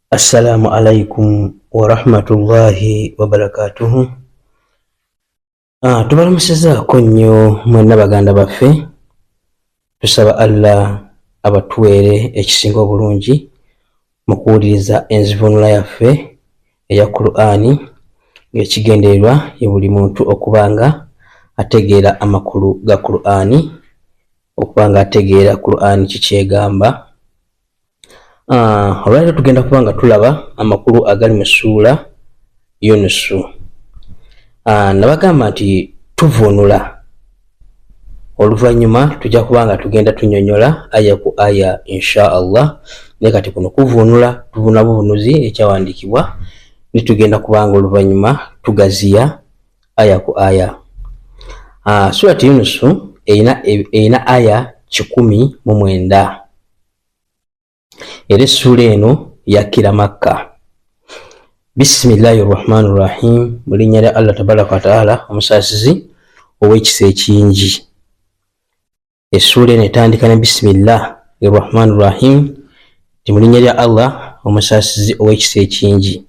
Assalamu alaikum wa rahmatullahi wa barakatuhu. Tubalamusizaako nnyo mwenna baganda baffe. Tusaba Allah abatuwere ekisinga obulungi mu kuwuliriza enzivunula yaffe eya Qur'ani, ng'ekigendererwa ye buli muntu okubanga ategeera amakulu ga Qur'ani, okubanga ategeera Qur'ani kikyegamba. Olwaleero tugenda kubanga tulaba amakulu agali mu ssuula Yunusu. Nabagamba nti tuvunula, oluvannyuma tujja kubanga tugenda tunyonyola aya ku aya insha Allah. Naye kati kuno kuvunula, tuvunula buvunuzi ekyawandiikibwa, nitugenda kubanga oluvannyuma tugaziya aya ku aya. Surati Yunusu erina aya 109. Era essuula eno yakkira Makka. Bisimillahi rahmani rahim, mu linnya lya Allah tabaraka wa taala omusaasizi ow'ekisa ekingi. Essuula eno etandika ne bisimillahi rahmani rahim, ti mu linnya lya Allah omusaasizi ow'ekisa ekingi.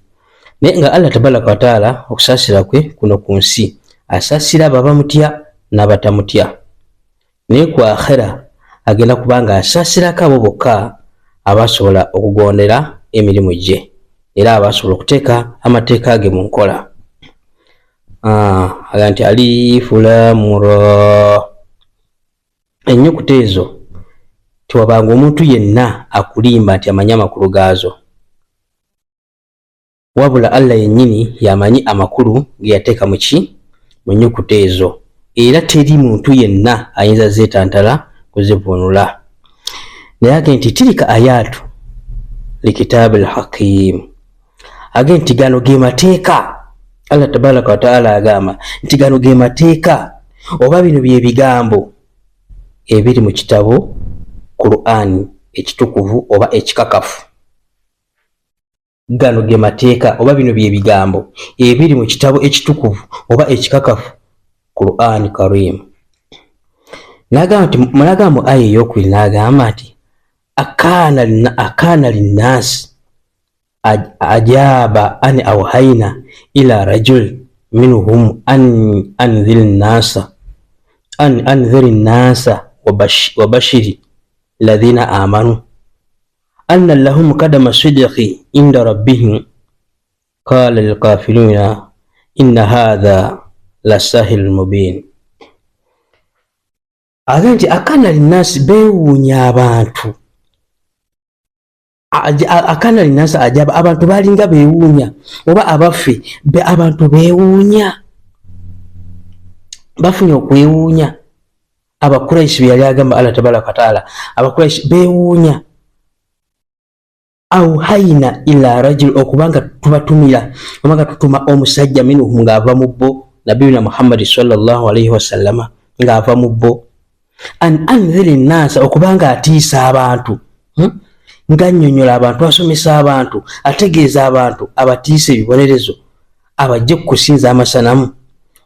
Naye nga Allah tabaraka wa taala okusaasira kwe kuno ku nsi asaasira abo abamutya n'abatamutya, naye ku akhera agenda kubanga asaasirako abo bokka abasobola okugondera emirimu gye era abasobola okuteeka amateeka ge mu nkola. Aga nti alifu laamu ra. Ennyukuta ezo tiwabanga omuntu yenna akulimba nti amanyi amakulu gaazo, wabula Allah yennyini yamanyi amakulu ge yateeka mu nnyukuta ezo, era teri muntu yenna ayinza zeetantala kuzivunula. Naye age nti tilika ayatu likitabil hakim, age nti gano ge mateeka. Allah tabaraka wa taala agamba nti gano ge mateeka oba bino bye bigambo ebiri mu kitabo Qur'ani ekitukuvu oba ekikakafu. Gano ge mateeka oba bino bye bigambo ebiri mu kitabo ekitukuvu oba ekikakafu Qur'ani Karim. N'agamba nti mulagamba mu aya ey'okubiri n'agamba nti akana linnasi ajaba an awhayna ila rajul minhum an anzir nasa wa bashiri alladhina amanu anna lahum qadama sidqi inda rabbihim qala lilkafirina inna hadha lasahil mubin. Aga nti akana linnasi beewuunya abantu, akana linnasi ajaba abantu balinga beewuunya, oba abaffe abantu beewuunya, bafunye okwewuunya. Abakuraishi bye yali agamba Allah tabaraka wa taala, abakuraishi beewuunya. Awhayna ila rajul, okubanga tubatumira, obanga tutuma omusajja minhum ng'ava mu bo, nabiyuna Muhammad sallallahu alaihi wasallama ng'ava mu bo, an anziri nasa, okubanga atiisa abantu, ng'annyonnyola abantu, asomesa abantu, ategeeza abantu, abatiisa ebibonerezo, abajje kusinza amasanamu,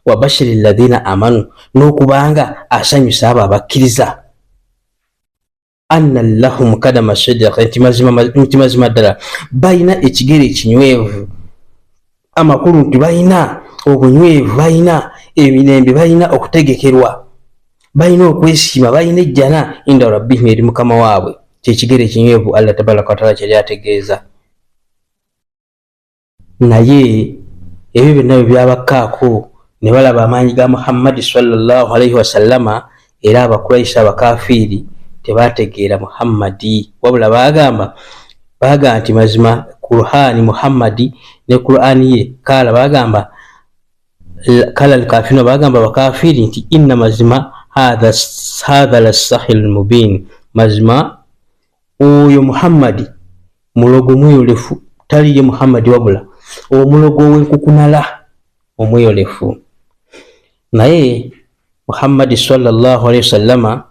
wa bashiri alladhina amanu, n'okubanga asanyusa abo abakkiriza. Anna lahum kadama sidqa, nti mazima ddala balina ekigere ekinywevu, amakulu nti balina obunywevu, balina emirembe, balina okutegekerwa, balina okwesiima, balina ejjana inda rabbihim, eri mukama waabwe. Kyekigere ekinywevu Allah tabaraka wa taala kyali ategeeza. Naye ebyo byonna bwe byabakkaako ne balaba amaanyi ga Muhammadi sallallahu alaihi wasallama, era abakuraishi abakafiiri tebategeera Muhammadi, wabula bagamba nti mazima Qur'ani Muhammadi ne Qur'ani ye kala, bagamba kala alkafirina, bagamba abakafiiri nti inna mazima hadha lasahil mubin, mazima oyo Muhammadi mulogo mweyolefu, tali ye Muhammadi wabula omulogo w'enkukunala omweyolefu. Naye Muhammadi sallallahu alaihi wasallama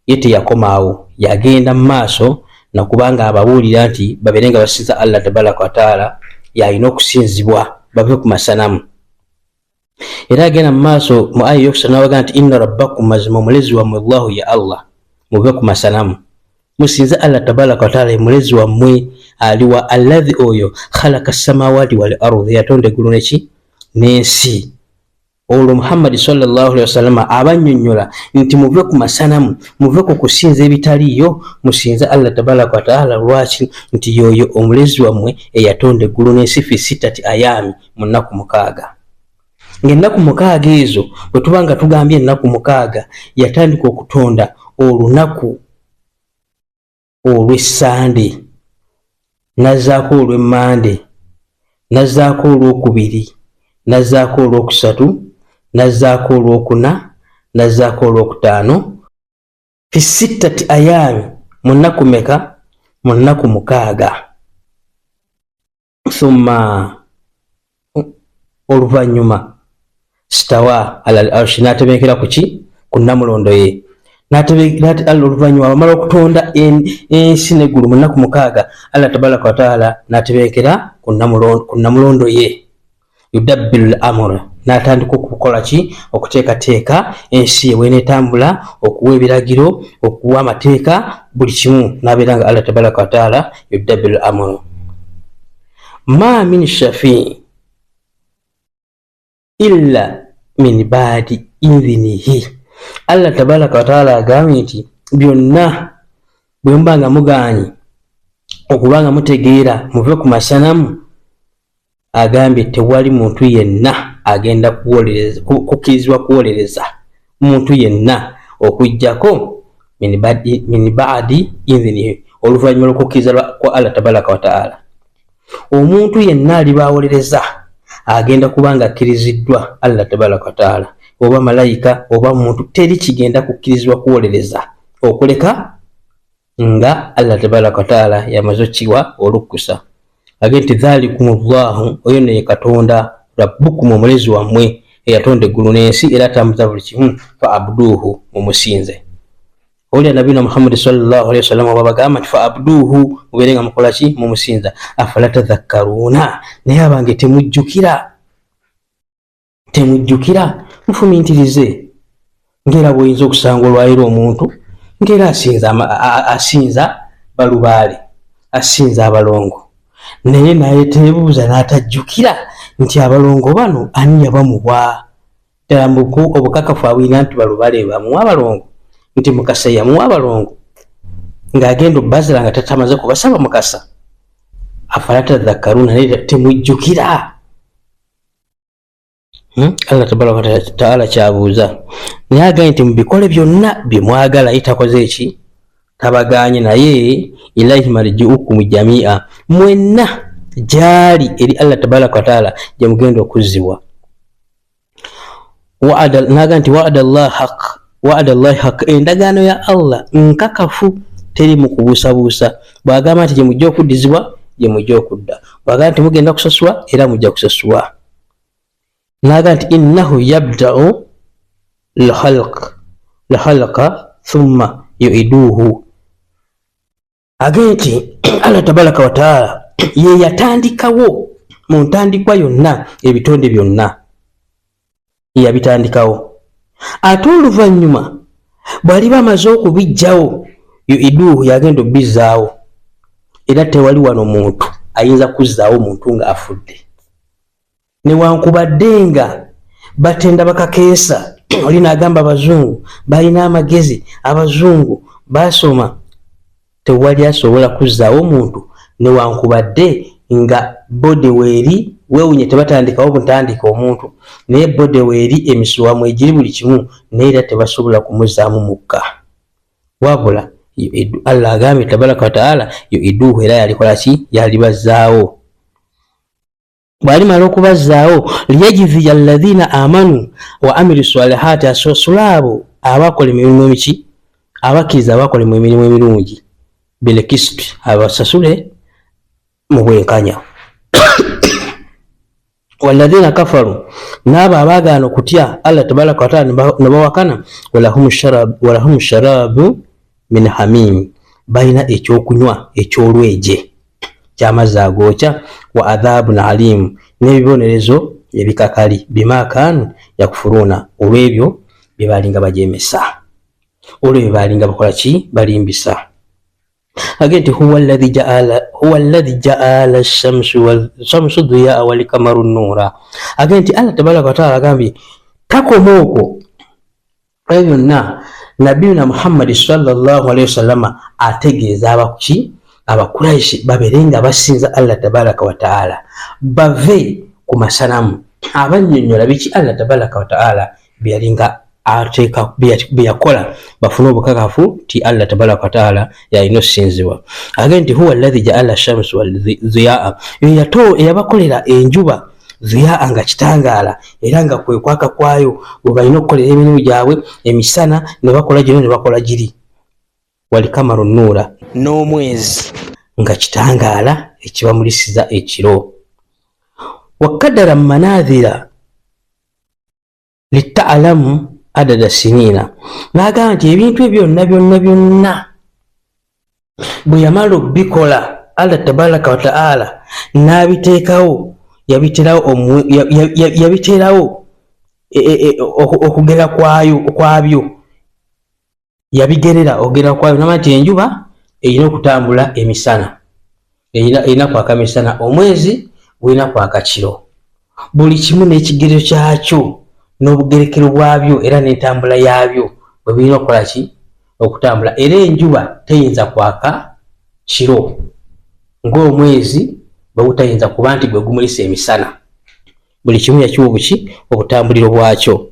ye teyakomaawo, yagenda mu maaso nakubanga ababuulira nti babeerenga basinza Allah tabaraka wa taala, yalina okusinzibwa bave ku masanamu. Era agenda mu maaso mu aya ey'okusatu n'abaga nti inna rabbakum, mazima omulezi wammwe Allahu ya Allah, muve ku masanamu, musinze Allah tabaraka wa taala, mulezi wammwe aliwa alladhi oyo khalaqa samawati wal ardi yatonde eggulu n'ensi. Olwo Muhammad sallallahu alaihi wasallam abanyonnyola nti muve ku masanamu, muve ku kusinza ebitaliyo, musinze Allah tabaraka wa taala. Lwaki? Nti yoyo omulezi wammwe eyatonda eggulu n'ensi fi sittati ayami, mu nnaku 6. Ng'ennaku 6 ezo bwe tuba nga tugambye ennaku 6, yatandika okutonda olunaku olw'Essande, nazzaako olw'Emmande, nazzaako olw'Okubiri, nazzaako olw'Okusatu, nazzaako olw'Okuna, nazzaako olw'Okutaano, fi sittati ayami, mu nnaku meka? Mu nnaku 6. Thumma oluvannyuma stawa ala al-arshi, n'atebenkera ku ki? Ku nnamulondo ye. Oluvannyuma bamala okutonda ensi n'eggulu mu nnaku 6, Allah tabaraka wa taala n'atebenkera ku nnamulondo ye. Yudabbiru al-amra, n'atandika okukola ki? Okuteekateeka ensi ye bw'eneetambula, okuwa ebiragiro, okuwa amateeka, buli kimu n'abeera nga Allah tabaraka wa taala yudabbiru al-amra. Ma min shafi'i illa min ba'di idhnihi. Allah tabaraka wa taala agambye nti byonna bwe muba nga mugaanyi okuba nga mutegeera muve ku masanamu, agambye tewali muntu yenna agenda kukkirizibwa kuwolereza muntu yenna okujjako min ba'di idhnihi, oluvannyuma lw'okukkiriza kwa Allah tabaraka wa taala. Omuntu yenna alibawolereza agenda kuba nga akkiriziddwa Allah tabaraka wa taala, oba malayika oba muntu, teri kigenda kukkirizibwa kuwolereza okuleka nga Allah tabaraka wa taala yamaze okkiwa olukkusa. Agambye nti dhalikumullahu, oyo ne Katonda, rabbukum, omulezi wammwe eyatonda eggulu n'ensi era atambuza buli kimu, fa abduhu, mumusinze. Oli nabina Muhammad sallallahu alaihi wasallam babagamba nti fa abduhu, mubeere nga mukola ki? Mumusinza. Afala tadhakkaruna, naye abange temujjukira, mufumintirize. Ngera bw'oyinza okusanga olwayiro omuntu ngera asinza balubaale, asinza abalongo, naye naye tebuuza n'atajjukira nti abalongo bano ani yabamuwa. Ddala obukakafu abwina nti balubaale bamuwa abalongo, nti Mukasa yamuwa abalongo, ng'agenda obbazira nga tatamaze kubasaba Mukasa. Afala tadhakkaruna, naye temujjukira. Allah tabaraka wa taala kyabuuza, naye agambye nti mubikole byonna bye mwagala, itakoze eki? Tabaganye, naye ilaihi marji'ukum jami'a, mwenna gyali eri Allah tabaraka wa taala gye mugenda okuzzibwa. Naga nti wa'ada Allahi haqq, endagaano ya Allah nkakafu, teri mu kubuusabuusa. Bw'agamba nti gye mujja okuddizibwa, gye mujja okudda. Bw'agamba nti mugenda kusasula, era mujja kusasulwa. Naga nti innahu yabda'u al-khalqa thumma yu'iduhu. Agambye nti Allah tabaraka wa taala ye yatandikawo mu ntandikwa yonna, ebitonde byonna yabitandikawo, ate oluvannyuma bw'ali bamaze okubijjawo, yu'iduhu, yagenda obbizaawo. Era tewali wano muntu ayinza kuzzaawo omuntu ng'afudde, newankubadde nga batenda bakakeesa. Oli n'agamba abazungu balina amagezi, abazungu basoma, tewali asobola kuzzaawo omuntu newankubadde nga bode weeri weewunye tebatandikawo butandika omuntu, naye bode weeri emisuwamu egiri buli kimu, naye era tebasobola kumuzzaamu mukka. Wabula Allah agambye tabaraka wa taala yu'iduhu, era yalikola ki? Yalibazzaawo. Bw'alimala okubazzaawo, liyajziya alladhina amanu wa amilu salihati, asasula abo abakola emirimu emiki, abakkiriza abakola emirimu emirungi, bilkisiti, abasasule mu bwenkanya. Walladhina kafaru, n'abo abaagaana okutya Allah tabaraka wa taala ne bawakana, walahum sharabu min hamim, balina ekyokunywa ekyolweje ky'amazzi agookya, wa adhabun alim, n'ebibonerezo ebikakali, bima kaanu yakufuruna, olw'ebyo bye balinga bajemesa, olw'ebyo bye balinga bakola ki? Balimbisa. agenti huwa alladhi ja'ala ash-shamsu diya'a wal qamaru nura. Agenti Allah tabaraka wa taala agambye takomoko byonna Nabiyuna Muhammad sallallahu alaihi wasallam ategeeza abakuki abakuraishi baberenga basinza Allah tabaraka wa taala bave ku masanamu abanyonyola biki Allah tabaraka wa taala byalinga ateka byakola bafuna obukakafu ti Allah tabaraka wa taala yalina osinzibwa. Agenti huwa alladhi ja'ala ash-shamsu wal dhiya'a, yabakolera enjuba ziyaa nga kitangaala era nga kwe kwaka kwayo bwe balina okukolera emirimu gyabwe emisana ne bakola gino ne bakola giri. Wal qamaru nura, n'omwezi nga kitangaala ekibamulisiza ekiro. Wakadara manazira lita'alamu adada sinina, naga nti ebintu ebyo byonna bwe yamala okubikola Allah tabaraka wa taala n'abiteekawo yabiterawo okugera kwabyo yabigerera ogera kwabyo namati enjuba erina okutambula emisana erina kwaka misana, omwezi gwina kwaka kiro, buli kimu n'ekigerezo kyakyo n'obugerekero bwabyo era n'entambula yabyo bwe birina okukola ki okutambula. Era enjuba teyinza kwaka kiro ng'omwezi bwe butayinza kuba nti gwe gumulisa emisana, buli kimu yakiwa obuki obutambuliro bwakyo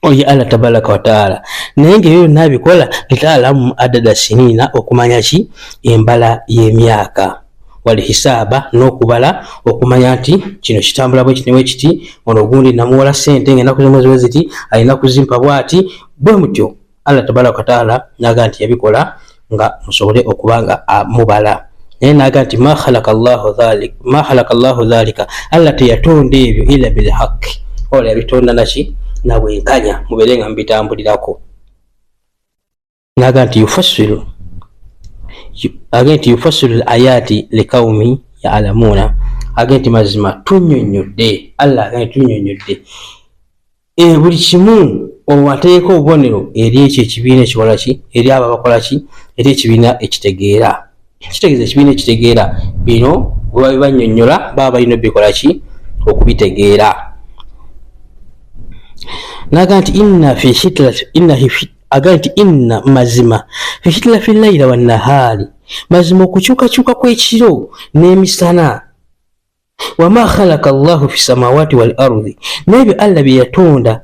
oye Allah tabaraka wa taala. Naye ng'ebyo nabikola litalamu adada sinina, okumanya ki embala y'emyaka, wali hisaba n'okubala okumanya nti kino kitambula bwe kiti kiti, ono ogundi namuwola sente ng'ennaku z'omwezi bwe ziti alina kuzimpa bw'ati bwe mutyo. Allah tabaraka wa taala naga nti yabikola nga musobole okuba nga mubala. Naye naga nti ma khalaqa Allahu dhalika, Allah teyatonda ebyo illa bil haqqi, ola yabitonda naki nabwenkanya mubere nga mubitambulirako. Naga nti yufassilu al-ayati liqaumi ya'lamuna, agenti mazima tunyonyodde Allah agenti tunyonyodde buli kimu owateeka obubonero eri ekyo ekibiina ekikola ki eri abo abakola ki eri ekibiina ekitegeera. Kitegeeza ekibiina ekitegeera bino bwe babibanyonnyola baba balina bikola ki okubitegeera. Naga nti inna mazima fi hitla fi layla wan nahari, mazima okukyukakyuka kw'ekiro n'emisana. Wama khalaqa Allahu fi samawati wal ardi, n'ebyo Allah bye yatonda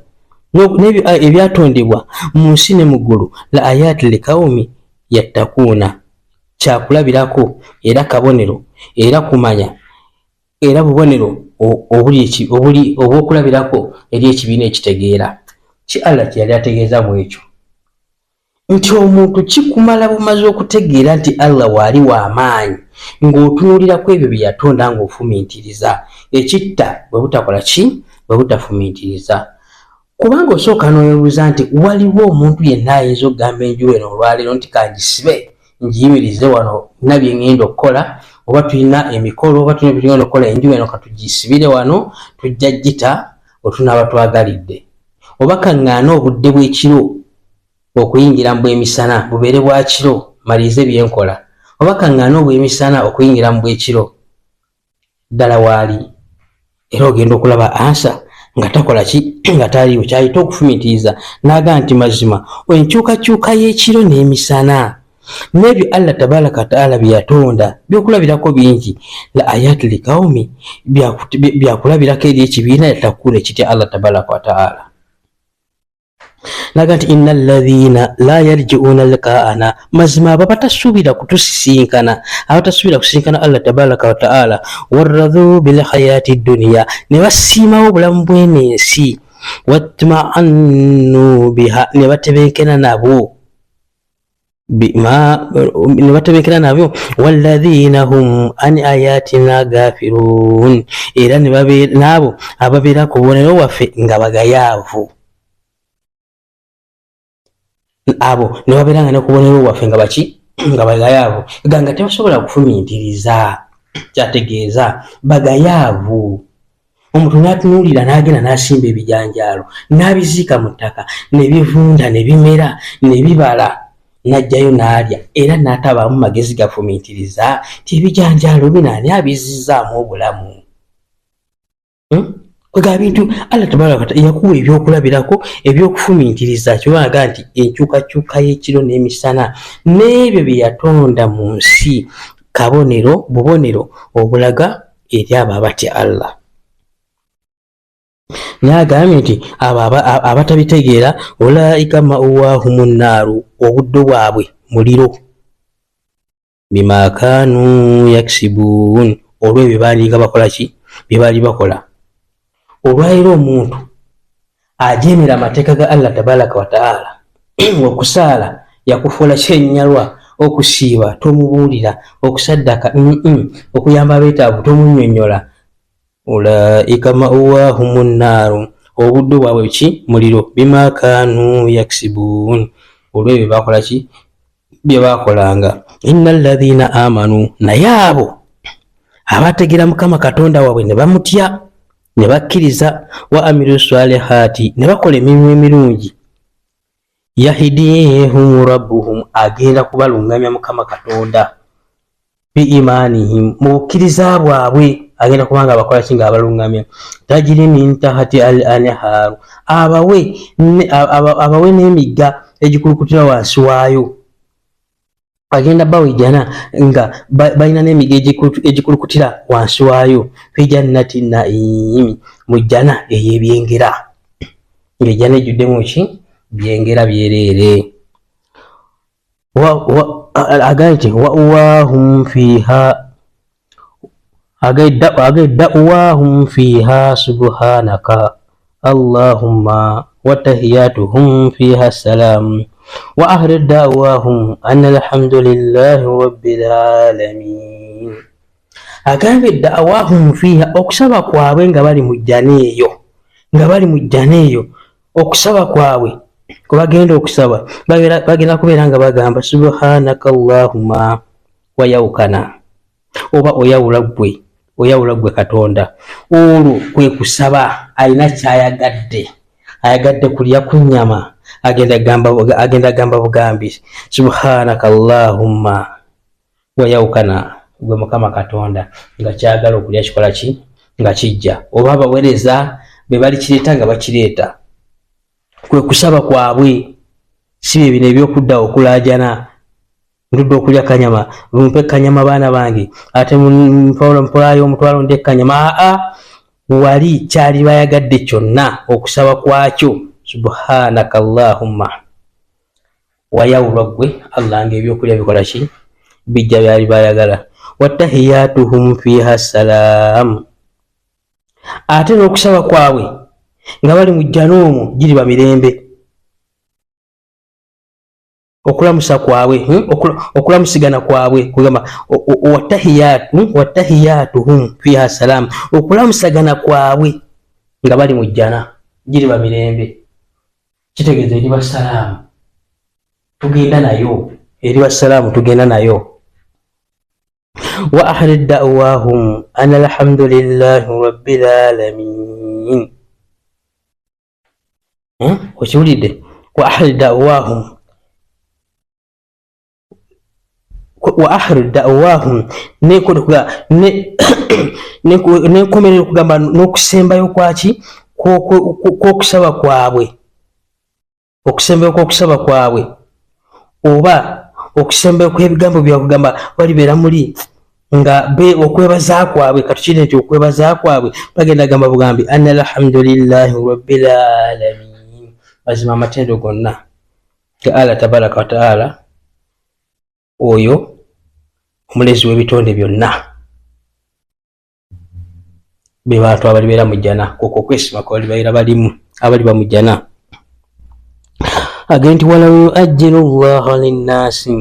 n'ebyo ebyatondebwa mu nsi ne mu ggulu, la ayati liqaumi yattakuuna, kyakulabirako era kabonero era kumanya era bubonero obwokulabirako eri ekibiina ekitegeera. Ki Allah kyeyali ategeeza mu ekyo nti omuntu kikumala bumaze okutegeera nti Allah waali w'amaanyi ng'otunuulirako ebyo bye yatonda ng'ofumiitiriza ekitta bwe butakola ki bwe butafumiitiriza. Kubanga osooka n'oyebuuza nti waliwo omuntu yenna ayinza okugamba enjuba eno olwaleero nti kangisibe ngiyimirize wano nabye ngenda okukola, oba tulina emikolo oba tulina ebitugenda okukola enjuba eno katugisibire wano tujja gita otunaaba twagalidde, oba kaŋŋaana obudde bw'ekiro okuyingira mu bw'emisana bubeere bwa kiro malirize byenkola, oba kaŋŋaana obw'emisana okuyingira mu bw'ekiro ddala waali era ogenda okulaba ansa nga takola ki nga taliiwo kyayita okufumiitiriza. Naga nti mazima enkyukakyuka y'ekiro n'emisana n'ebyo Allah tabaraka wa taala bye yatonda byokulabirako bingi, la ayati liqaumi byakulabirako eri ekibiina yattakuuna ekitya Allah tabaraka wa taala. Naga nti innal ladhina la yarji'una liqa'ana, mazima abatasuubira kutusisinkana abatasuubira kusisinkana Allah tabaraka wa taala, warradhu bil hayati dunya, ne basiimawo obulamu bw'ensi, watma'annu biha, ne batebenkera nabwo walladhina hum an ayatina gafirun, era nabo ababeera ku bubonero waffe nga bagayaavu, abo ne babeera nga ne ku bubonero waffe nga baki nga bagayaavu, nga tebasobola kufumiitiriza. Kyategeeza bagayaavu. Omuntu n'atunuulira n'agenda n'asimba ebijanjaalo n'abiziika mu ttaka ne bivunda ne bimera ne bibala najjayo n'alya era n'atabaamu magezi gafumiitiriza ti ebijanjaalo binaani abizzaamu obulamu. Kwega bintu Allah tabaraka taala yakuwa ebyokulabirako ebyokufumiitiriza kyobaga nti enkyukakyuka y'ekiro n'emisana n'ebyo bye yatonda mu nsi bubonero obulaga eri abo abatya Allah. N'agambye nti abo abatabitegeera ulaika ma'wahumu nnaaru, obuddo bwabwe muliro, bima kaanu yaksibuun, olw'ebyo balinga bakola ki, bye baali bakola. Olwaliro omuntu ajeemera amateeka ga Allah tabaraka wa taala, okusaala yakufuula kyennyalwa, okusiiba tomubuulira, okusaddaka okuyamba abeetaavu tomunnyonnyola, ulaika ma'wahumu nnaaru, obuddo bwabwe ki, muliro, bima kaanu yaksibuun, olw'ebyo bakola ki, bye bakolanga. Inna alladhiina aamanu, naye abo abategeera Mukama Katonda waabwe ne bamutya ne bakkiriza, wa amilu salihaati, ne bakola emirimu emirungi, yahdihim rabbuhum, agenda kubalungamya Mukama Katonda, bi imaanihim, mu bukkiriza bwabwe agenda kubanga abakola ki, nga abalungamya. Tajiri min tahti al anhaaru, abawe n'emigga egikulukutira wansi waayo, agenda bawejjana nga balina n'emigga egikulukutira wansi waayo, fi jannati naimi, mu jjana ey'ebyengera, ng'ejjana ejjuddemu ki, byengera byereere. Agayite wa'wahum fiha, da'wahum fiha subhanaka Allahumma wa tahiyatuhum fiha salam wa ahli da'wahum anna alhamdulillahi rabbil alamin. Agambye da'wahum fiha, okusaba kwabwe nga bali mu jjana eyo, okusaba kwabwe kwe bagenda okusaba bagenda kubeera nga bagamba subhanaka Allahumma, wayawukana oba oyawula ggwe Katonda. Olwo kwe kusaba alina ayagadde kulya ku nnyama, agenda gamba bugambi subhanaka Allahumma, wayawukana gwe Mukama Katonda, nga kyagala okulya kikola ki, nga kijja, oba abaweereza be bali kireeta nga bakireeta. Kwe kusaba kwabwe, si bye bino ebyokudda okulaajana, ndudde okulya kanyama, mumpe kanyama baana bange, ate mpolayo omutwalo nde kanyama. Wali kyali bayagadde kyonna okusaba kwakyo subhanaka Allahumma, wayawulwa ggwe Allah, nga ebyokulya bikola ki, bijja byali bayagala. Watahiyatuhum fiha salam, ate n'okusaba kwabwe nga bali mu jjana omwo giriba mirembe. Okulamusa kwabwe, okulamusigana kwabwe kugamba watahiyatuhum fiha salam, okulamusagana kwabwe nga bali mu jjana giriba mirembe. Kitegeeza eri bassalaamu tugenda nayo, wa ahli da'wahum anna alhamdulillahi rabbil alamin. Okiwulidde? Wa ahli da'wahum, wa ahli da'wahum, nekomerera okugamba n'okusembayo kwaki, kwokusaba kwabwe, okusembayo kw'okusaba kwabwe, oba okusembayo kw'ebigambo byakugamba balibeera muli nga okwebaza kwabwe, katukire nti okwebaza kwabwe bagenda gamba bugambi anna alhamdulillahi rabbil alamin, mazima amatendo gonna ga Allah tabaraka wa taala, oyo omulezi w'ebitonde byonna, be bantu abalibeera mu jjana, okwo kwesima kwe balibeera balimu abaliba mu jjana. Agenti walaw yu'ajjilu Allahu linnaasi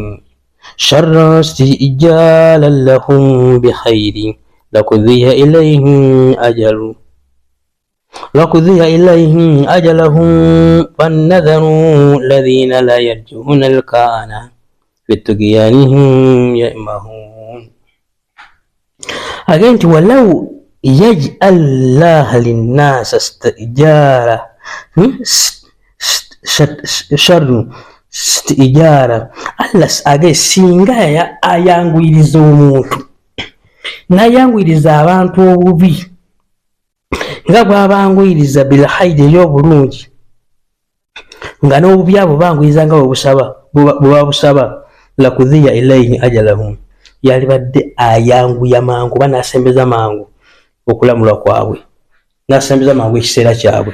sharra istijalan lahum bikhayri lakudhiya ilayhim ajalahum fannadharu alladhina la yarjuna alkaana bitugyanihim ya'mahun. Agenti walaw yaj'al Allah linnaasa istijara sharru ijara Allah age singa ayanguyiriza omuntu nayanguyiriza abantu obubi nga bwabanguyiriza bil haidi ey'obulungi nga n'obubi abo banguyiriza nga bwebabusaba lakudhiya ilayhi ajalahum yalibadde ayanguya mangu banasembeza mangu okulamulwa kwabwe nasembeza mangu ekiseera kyabwe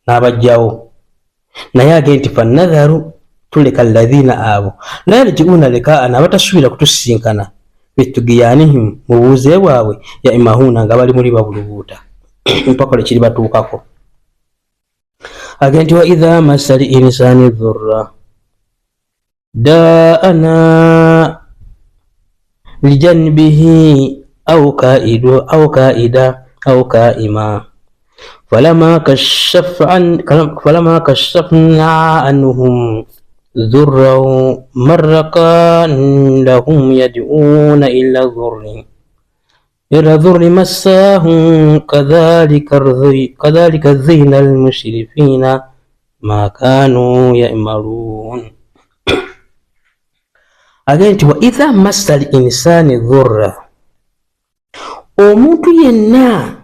n'abajjawo naye age nti fanadharu tuleka alladhina abo la yarji'una likaana abatasubira kutusinkana bitugiyanihim mu buuze bwabwe ya imahuna nga bali muli babulubuuta mpaka lekiri batuukako age nti wa idha masali insani dhurra daana lijanbihi au kaida au kaima فلما كشفنا عنهم ذره مر كان لهم يدعون إلى ذر مساهم كذلك زين المشرفين ما كانوا يأمرون أجنت وإذا مس الإنسان ذر omuntu yenna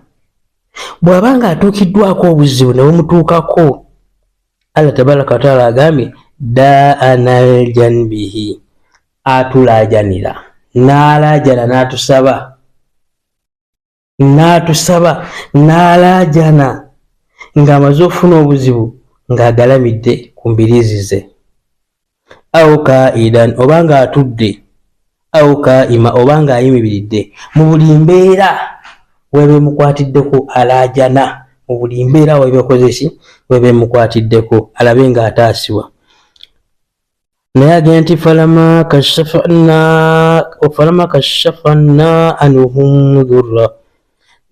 bwabanga atuukiddwako obuzibu ne bumutuukako Allah tabaraka wa taala agambye daana aljanbihi atulajanira n'alajana n'atusaba n'alajana ng'amaze okufuna obuzibu ng'agalamidde ku mbiriizi ze au kaidan obanga atudde au kaima obanga ayimiridde mu buli mbeera webe mukwatiddeko alajana mu buli mbeera webekozesi webe mukwatiddeko alabe nga ataasibwa naye age nti falama kashafna anhum dhurra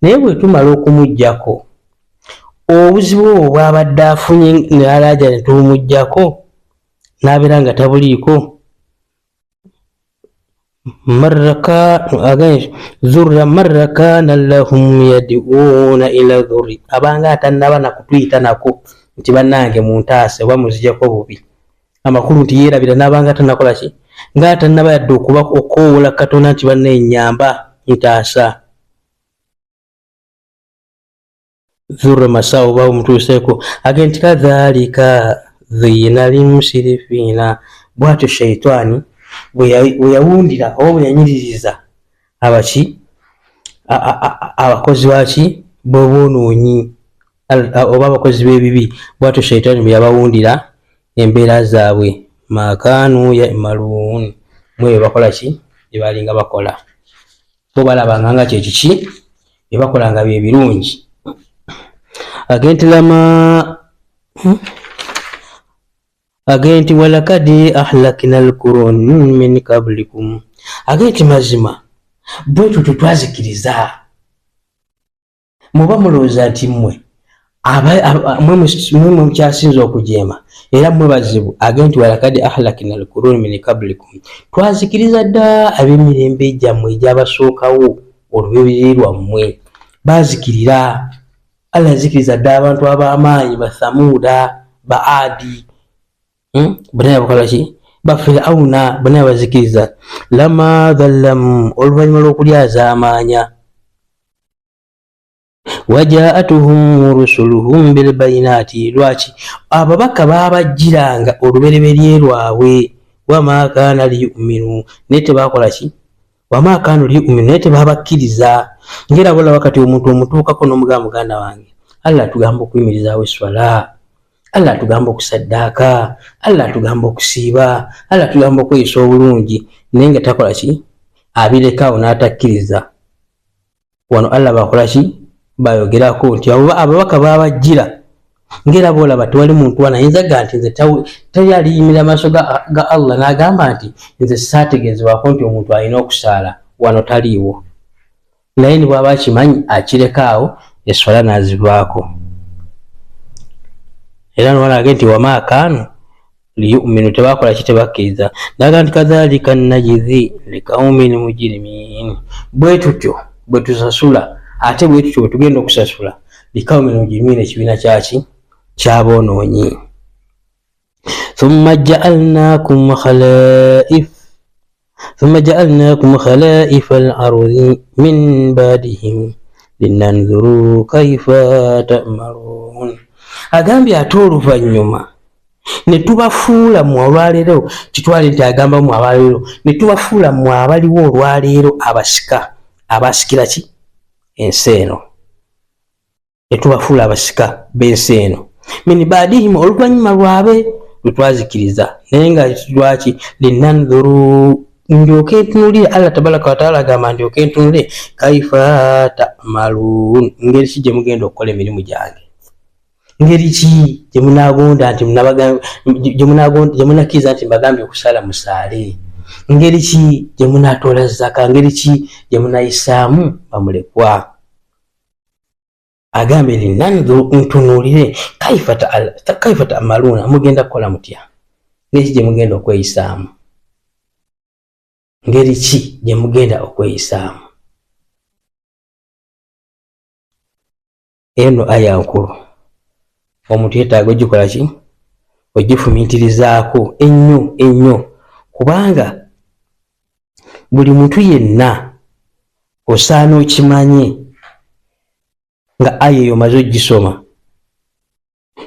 naye bwe tumala okumuggyako obuzibu obwo bwabadde afunye n'alajana tubumuggyako n'abeera nga tabuliiko marra kana lahum yad'una ila dhurri abanga atannaba nakutuyita nako nti bannange muntaase oba muzijjako bubi amakulu nti yeerabira n'abanga atannakola ki nga atannaba yadde okuba okoowola Katonda nti bannenyamba ntaasa dhurra masawo oba omutuuseeko age nti kadhalika ziyina limusirifiina bwatyo shaitani bwe yawundira oba bwe yanyiririza abaki abakozi baki b'obwonoonyi oba abakozi b'ebibi bwatyo shaitani bwe yabawundira embeera zaabwe makanu yamaluun mwe bakola ki bye balinga bakola bo balabanga nga kyekiki bye bakola nga bye birungi agenti agenti walakadi ahlakina alqurun min qablikum agenti mazima bwetu tutwazikiriza muba mulowooza nti mmwe mukyasinza okujeema era mmwe bazibu agenti walakadi ahlakina alqurun min qablikum twazikiriza dda ab'emirembe gyammwe egyabasookawo olubibiri lwammwe bazikirira Allah yazikiriza dda abantu ab'amaanyi ba Thamuda ba Adi bana bakola ki ba Firauna bana bazikiriza lama dhallam oluvannyuma lw'okulyaza amaanya wajaatuhum rusuluhum bilbayinati lwaki ababaka babajjiranga olubereberye lwabwe wama kana liyuminu naye tebakola ki wama kana liyuminu naye tebabakkiriza ngera bola wakati omuntu omutuukako n'omugamba muganda wange Allah tugamba okuyimirizaawo eswala Allah tugamba okusaddaaka Allah tugamba okusiiba Allah tugamba okweyisa obulungi naye nga takola ki abirekawo n'atakkiriza wano Allah bakola ki bayogerako nti ababaka babajjira ngera boolaba tewali muntu wana ayinza ga nti nze teri aliyimira amaaso ga Allah n'agamba nti nze saategeezebwako nti omuntu alina okusaala wano taliiwo naye ni bw'aba akimanyi akirekaawo eswala n'azivaako era nolage nti wamaakaanu liyuminu tebakola ki tebakkiriza naga nti kadhalika najizi likaumin mujirimiin bwe tutyo bwe tusasula ate bwe tutyo bwe tugenda okusasula likaumin mujirimiin ekibiina kyaki kyaboonoonyi ثم جعلناكم خلائف الأرض من بعدهم لننظروا كيف تأمرون. agambye ate oluvannyuma ne tubafuula mu olwaleero, kitwale nti agamba mu abaleero, ne tubafuula mu abaliwo olwaleero abasika abasikira ki ensi eno, ne tubafuula abasika b'ensi eno min baadihim oluvannyuma lwabe lwe twazikiriza, naye nga lwaki linanzuru ndyoke ntunulire. Allah tabaraka wataala agamba ndyoke ntunulire kaifa ta'maluun, ngeri ki gye mugenda okukola emirimu gyange, ngeri ki gye munagonda nti gye munakkiriza nti mbagambye okusala musaale, ngeri ki gye munatoola zaka, ngeri ki gye munayisaamu bamulekwa. Agambye linanzuru ntunulire kaifa ta'maluuna, mugenda kukola mutya, ngeri ki gye mugenda okweyisaamu, ngeri ki gye mugenda okweyisaamu. Eno aya nkulu, omuntu yeetaaga ogikola ki, ogifumiitirizaako ennyo ennyo, kubanga buli muntu yenna osaana okimanye nga aya eyo maze ogisoma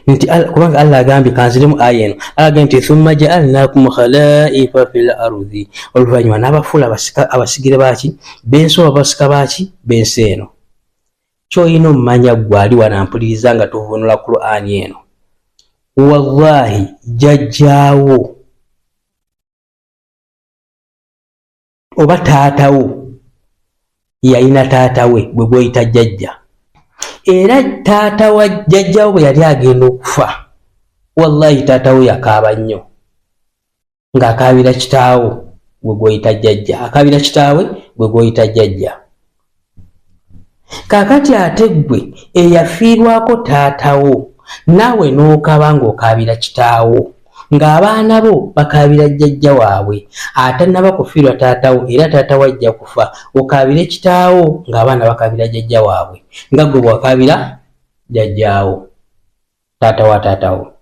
nti kubanga Allah agambye kanziremu aya eno, agambye nti thumma ja'alnakum khalaifa fil ardi, oluvannyuma n'abafuula abasigire baaki b'ensi oba basika baaki b'ensi eno. Ky'olina omumanya gwali wanampuliriza nga tuvunula Qur'ani eno, wallahi jjajjaawo oba taatawo yalina taatawe bwe gw'oyita jjajja, era taata wa jjajjaawo bwe yali agenda okufa, wallahi taatawo yakaaba nnyo ng'akaabira kitaawo bwe gw'oyita jjajja, akaabira kitaawe bwe gw'oyita jjajja. Kaakati ate ggwe eyafiirwako taatawo naawe n'okaba ng'okaabira kitaawo, ng'abaana bo bakaabira jjajja waabwe, atannaba kufiirwa taatawo era taatawo ajja kufa, okaabire kitaawo ng'abaana bakaabira jjajja waabwe, nga ggwe bw'akaabira jjajjaawo taata wa taatawo.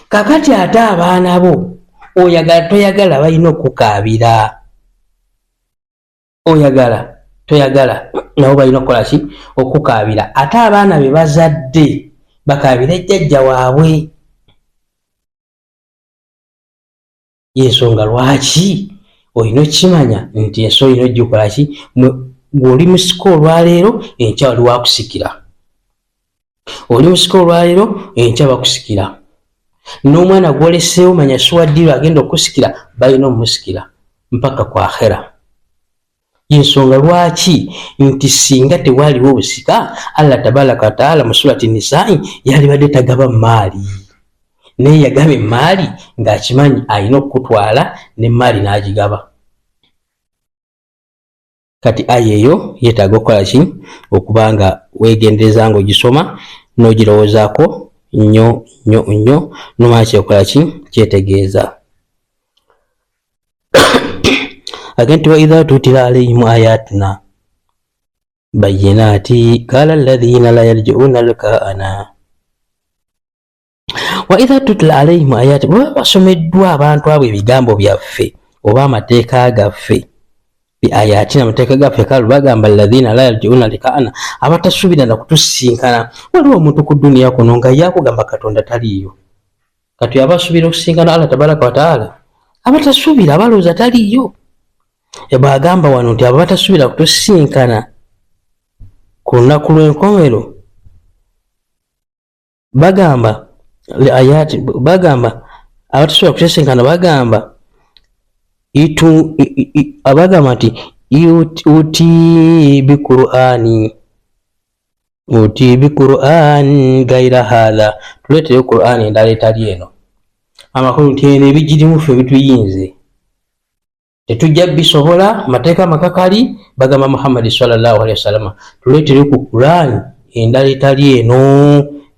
Kaakati ate abaana bo oyagala toyagala balina okukaabira, oyagala toyagala nabo balina okukola ki, okukaabira, ate abaana be bazadde bakaabira jjajja waabwe. Yensonga lwaki olina okimanya nti ensi olina ogikola ki, ng'oli musika olwaleero enkya wali wakusikira, oli musika olwaleero enkya bakusikira, n'omwana gwoleseewo manya siwaddirwa agenda okusikira balina omumusikira mpaka ku akhera. Yensonga lwaki nti singa tewaliwo obusika, Allah tabaraka wataala mu surati Nisaa'i yalibadde tagaba maali, naye yagaba emaali ng'akimanyi alina okutwala n'emaali n'agigaba. Kati aya eyo yeetaaga okukola ki, okuba nga weegendereza ng'ogisoma n'ogirowoozaako nnyo nnyo nnyo, n'omanya kyekola ki, kyetegeeza. Agenti wa idha tutila alayhim ayatuna bayyinati qala alladhina la yarji'una liqa'ana wa idha tutila alayhim ayati, bwe basomeddwa abantu abo ebigambo byaffe oba amateeka gaffe, bi ayatina amateeka gaffe, kalu bagamba alladhina la yarji'una liqa'ana, abatasuubira na kutusinkana. Waliwo omuntu ku duniya kuno nga yakugamba Katonda taliiyo, kati abasuubira okusinkana Allah tabaraka wataala, abatasuubira abalooza taliiyo. Bw'agamba wano nti abo batasuubira kutusinkana ku lunaku lw'enkomero, bagamba ayati, bagamba abatasuubira kutusinkana, bagamba abagamba nti uti biqur'ani gaira hadha, tuleeteyo Qur'ani endala etali eno. Amakulu nti eno ebigirimu ffe bituyinze, tetujja bisobola, mateeka makakali, bagamba Muhammad sallallahu alaihi wasallam tuleeteyo ku Qur'ani endala etali eno,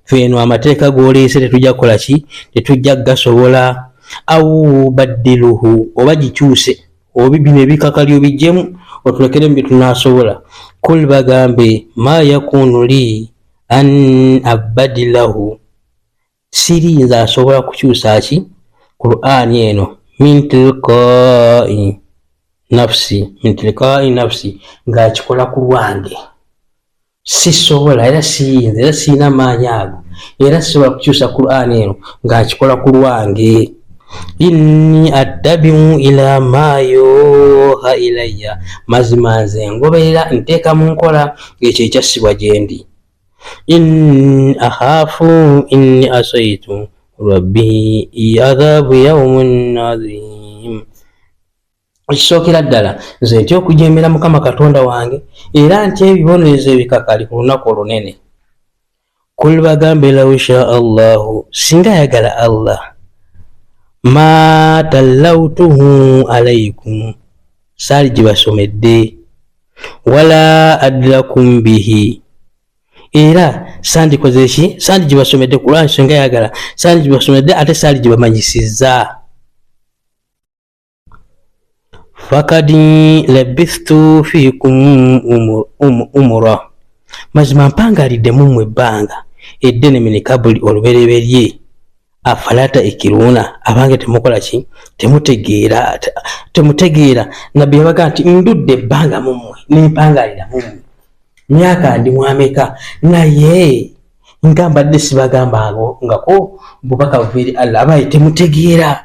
ffe eno amateeka g'oleese tetujja kukola ki, tetujja gasobola. Au baddiluhu, oba gikyuse, oba bino ebikakali obijjemu otulekere mu bye tunaasobola. Kul bagambe ma yakunu li an abadilahu, siriyinza asobola kukyusa ki Qur'ani eno min tilqa'i nafsi ng'akikola ku lwange. Sisobola era siyinza era sirina maanyi ago era sisobola kukyusa Qur'ani eno ng'akikola ku lwange. Inni attabi'u ila ma yuha ilayya, mazima nze ngoberera nteeka mu nkola ekyo ekyassibwa gye ndi. Inni akhafu inni asaitu rabbi adhabu yawmun adhim. Ekisookera ddala nze ntya okujemera Mukama Katonda wange era ntya ebibonerezo ebikakali ku lunaku olunene. Kul bagambe law sha Allahu, singa yagala Allah, ma tallawtuhu alaykum, saali gibasomedde, wala adlakum bihi, era sandikoze ki sandi gibasomedde ku lwange singa yagala, sandi gibasomedde ate saali gibamanyisizza. Fakadi labithtu fikum umura, mazima mpangalidde mumwe ebbanga eddene min kabuli olubereberye. Afalata ikiruna, abange temukola ki temutegeera. Nabbi yabaga nti ndudde ebbanga mumwe nempangalira mumwe myaka ndi mwameka, naye nga mbadde sibagamba ngako bubaka buva eri Allah abaye temutegeera.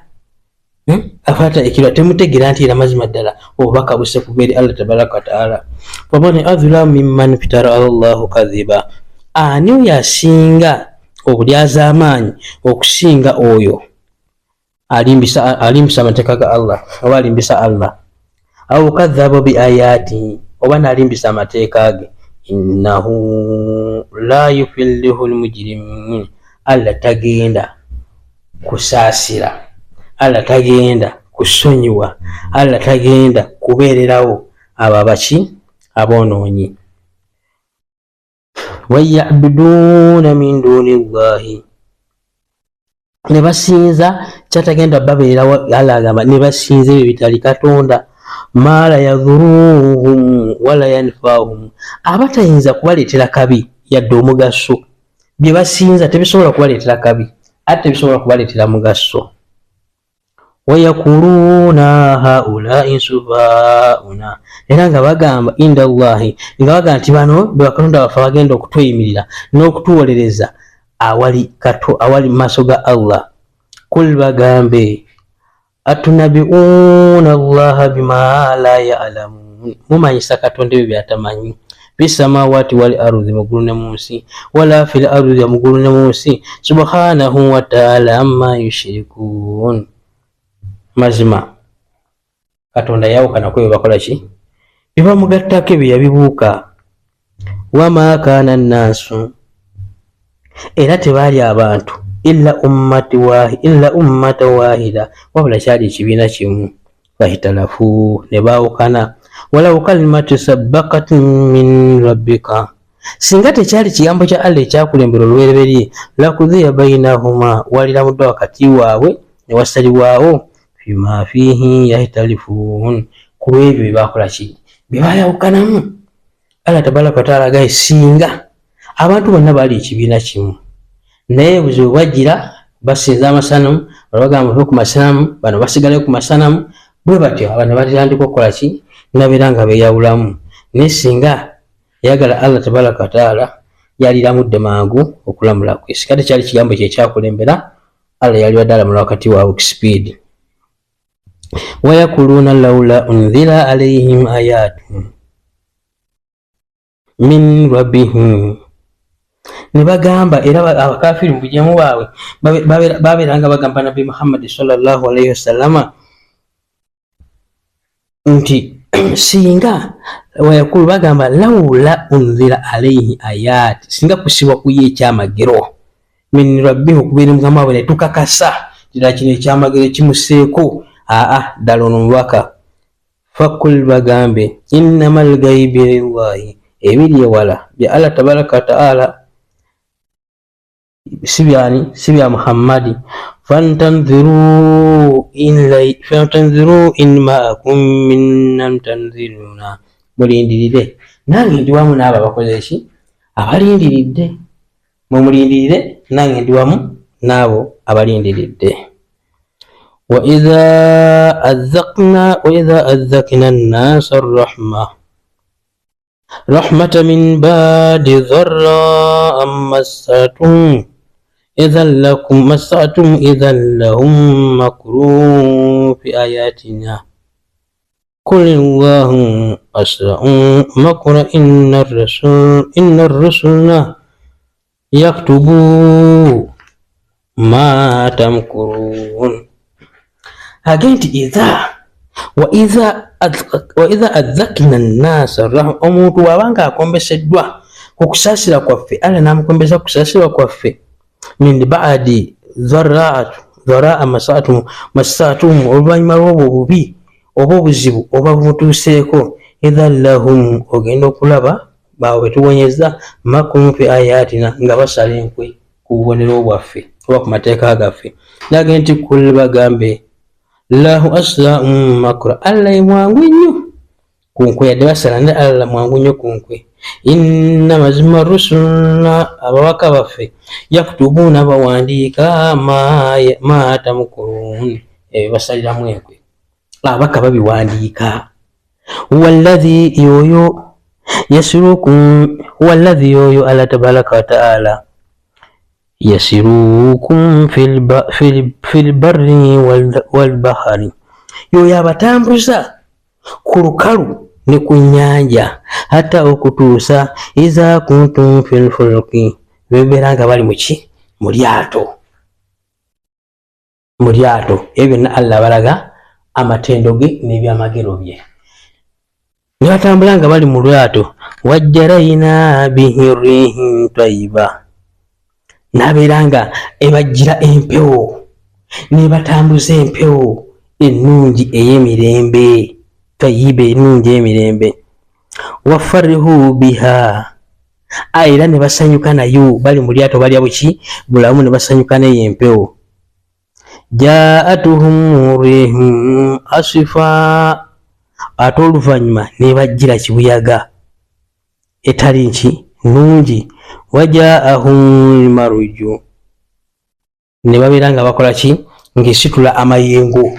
Afalata ikiruna, temutegeera nti era mazima ddala obubaka busse kuva eri Allah tabaraka wataala. Waman adhlamu mimman iftara Allahu kadhiba, ani oyo asinga obulyaza amaanyi okusinga oyo alimbisa amateeka ga Allah oba alimbisa Allah. Aw kadhaba bi ayati, oba nalimbisa amateeka ge. Innahu la yufillihu almujrimin, Allah tagenda kusaasira, Allah tagenda kusonyiwa, Allah tagenda kubeererawo abo abaki aboonoonyi. Wayabuduna min duni llahi, ne basinza kyatagenda babeererawo. Allah agamba ne basinza ebyo bitali Katonda. Ma la yadhuruhum wala yanfahum, abatayinza kubaleetera kabi yadde omugaso. Bye basinza tebisobola kubaleetera kabi ate tebisobola kubaleetera mugaso. Wayakuluna haulai sufauna, era nga bagamba inda Allahi, nga bagamba nti bano be bakatonda baffe bagenda okutweyimirira n'okutuwolereza awali maaso ga Allah. Kul bagambe atunabiuna Allaha bima la ya'lamun, mumanyisa Katonda ebyo byatamanyi. Bisamawati wal ardi, mugulu ne munsi, wala fil ardi, mugulu ne munsi. Subhanahu wa ta'ala amma yushrikun, mazima Katonda yawukana ku ebyo bakola ki byebamugattako ebyo yabibuuka. Wama kana nnaasu, era tebaali abantu illa ummata wahida, wabula kyali ekibiina kimu. Fahitalafu, ne baawukana. Walaw kalimatu sabbaqat min rabbika, singa tekyali kigambo kya Allah ekyakulembera olubereberye, lakudhiya bainahuma, waliramudde wakati waabwe ne wasalibwawo fima fihi yahtalifun, ku ebyo byebakola ki byebayawukanamu. Allah tabaraka wataala agaye singa abantu bonna baali ekibiina kimu, naye buzibu bwajjira basinza amasanamu, bagamba muve ku masanamu, bano basigale ku masanamu, bwe batyo abantu batandika okukola ki nabeera nga beeyawulamu. Naye singa yagala Allah tabaraka wataala yaliramudde mangu okulamula kwe, singa tekyali kigambo kye ekyakulembera, Allah yali waddalamula wakati waabwe kispeed. Wayakuluna lawla unzila alayhim ayatu min rabbihim, ne bagamba era abakafiri mu bujemu bwaabwe babeeranga bagamba Nabi Muhammad sallallahu alayhi wasallama nti singa wayakulu bagamba lawla unzila alayhi ayati, singa kusibwa kuye ekyamagero min rabbihi, okubeera mukama waabwe ne tukakasa kira kino ekyamagero kimuseeko. Ddala ono mubaka. Fakul bagambe innamal ghaibi lillahi, ebiri ewala bya Allah tabaraka wataala, si bya Muhammadi. Fantanziru in ma'akum minnan tanziruna, mulindirire nange ndi wamu n'abo abakoze ki abalindiridde. Mumulindirire nange ndi wamu nabo abalindiridde. wa idha adhaqna an-nasa rahmatan min ba'di dharra massatum idhan lahum makrun fi ayatina qul Allahu asra'u makra inna ar-rusula yaktubu ma tamkurun. Agenti wa idha adhaqna an-nasa omuntu wabanga akombeseddwa ku kusasira kwaffe, ala namukombeza kusasira kwaffe, min ba'di dharra massatum oluvannyuma lw'obwo obubi oba obuzibu oba bumutuuseeko, idhan lahum ogenda okulaba bawe betuwonyeza makrun fi ayatina nga basala enkwe ku bubonero bwaffe oba ku mateeka gaffe. Nage nti kul bagambe Allahu asra'u makra, Allah mwangu nnyo ku nkwe, yadde basala ne Allah mwangu nnyo ku nkwe. Inna mazima rusula abawaka baffe yaktubuuna bawandiika ma tamkurun basaliramu enkwe, abaka babiwandiika. Walladhi yoyo Allah tabaraka wa ta'ala yasirukum fil barri wal bahari, yoyo abatambuza ku lukalu ne ku nnyanja, hatta okutuusa iza kuntum fil fulki, bebeera nga bali muki mu lyato. Ebyo byonna Allah balaga amatendo ge n'ebyamagero bye. Ne batambula nga bali mu lyato, wajjarayna bihi rihin tayyiba, nabeera nga ebajjira empewo, nebatambuza empewo ennungi ey'emirembe, tayyiba ennungi ey'emirembe. Wafarihu biha, era ne basanyuka nayo, bali mu lyato balya buki bulamu, ne basanyuka neyo empewo. Jaatuhum rihum asifa, ate oluvannyuma nebajjira kibuyaga etali nki nungi. Wajaahum maruju, ne babeera nga bakola ki, ng'esitula amayengo.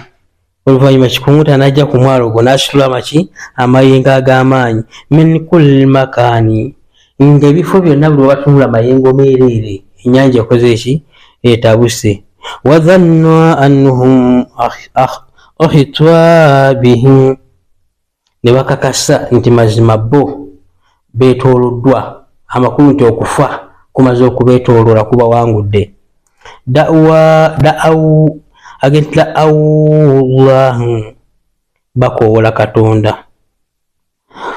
Oluvannyuma kikunguta n'ajja ku mwalo gwo n'asitula maki amayengo ag'amaanyi. Min kulli makani, ng'ebifo byonna buli wabatunula amayengo meereere, ennyanja ekoze eki etabuse. Wadhanna annahum ahitwa bihi, ne bakakasa nti mazima bo beetooloddwa, amakulu nti okufa kumaze okubeetooloola kubawangudde. Da'awu Allah, bakoowola Katonda.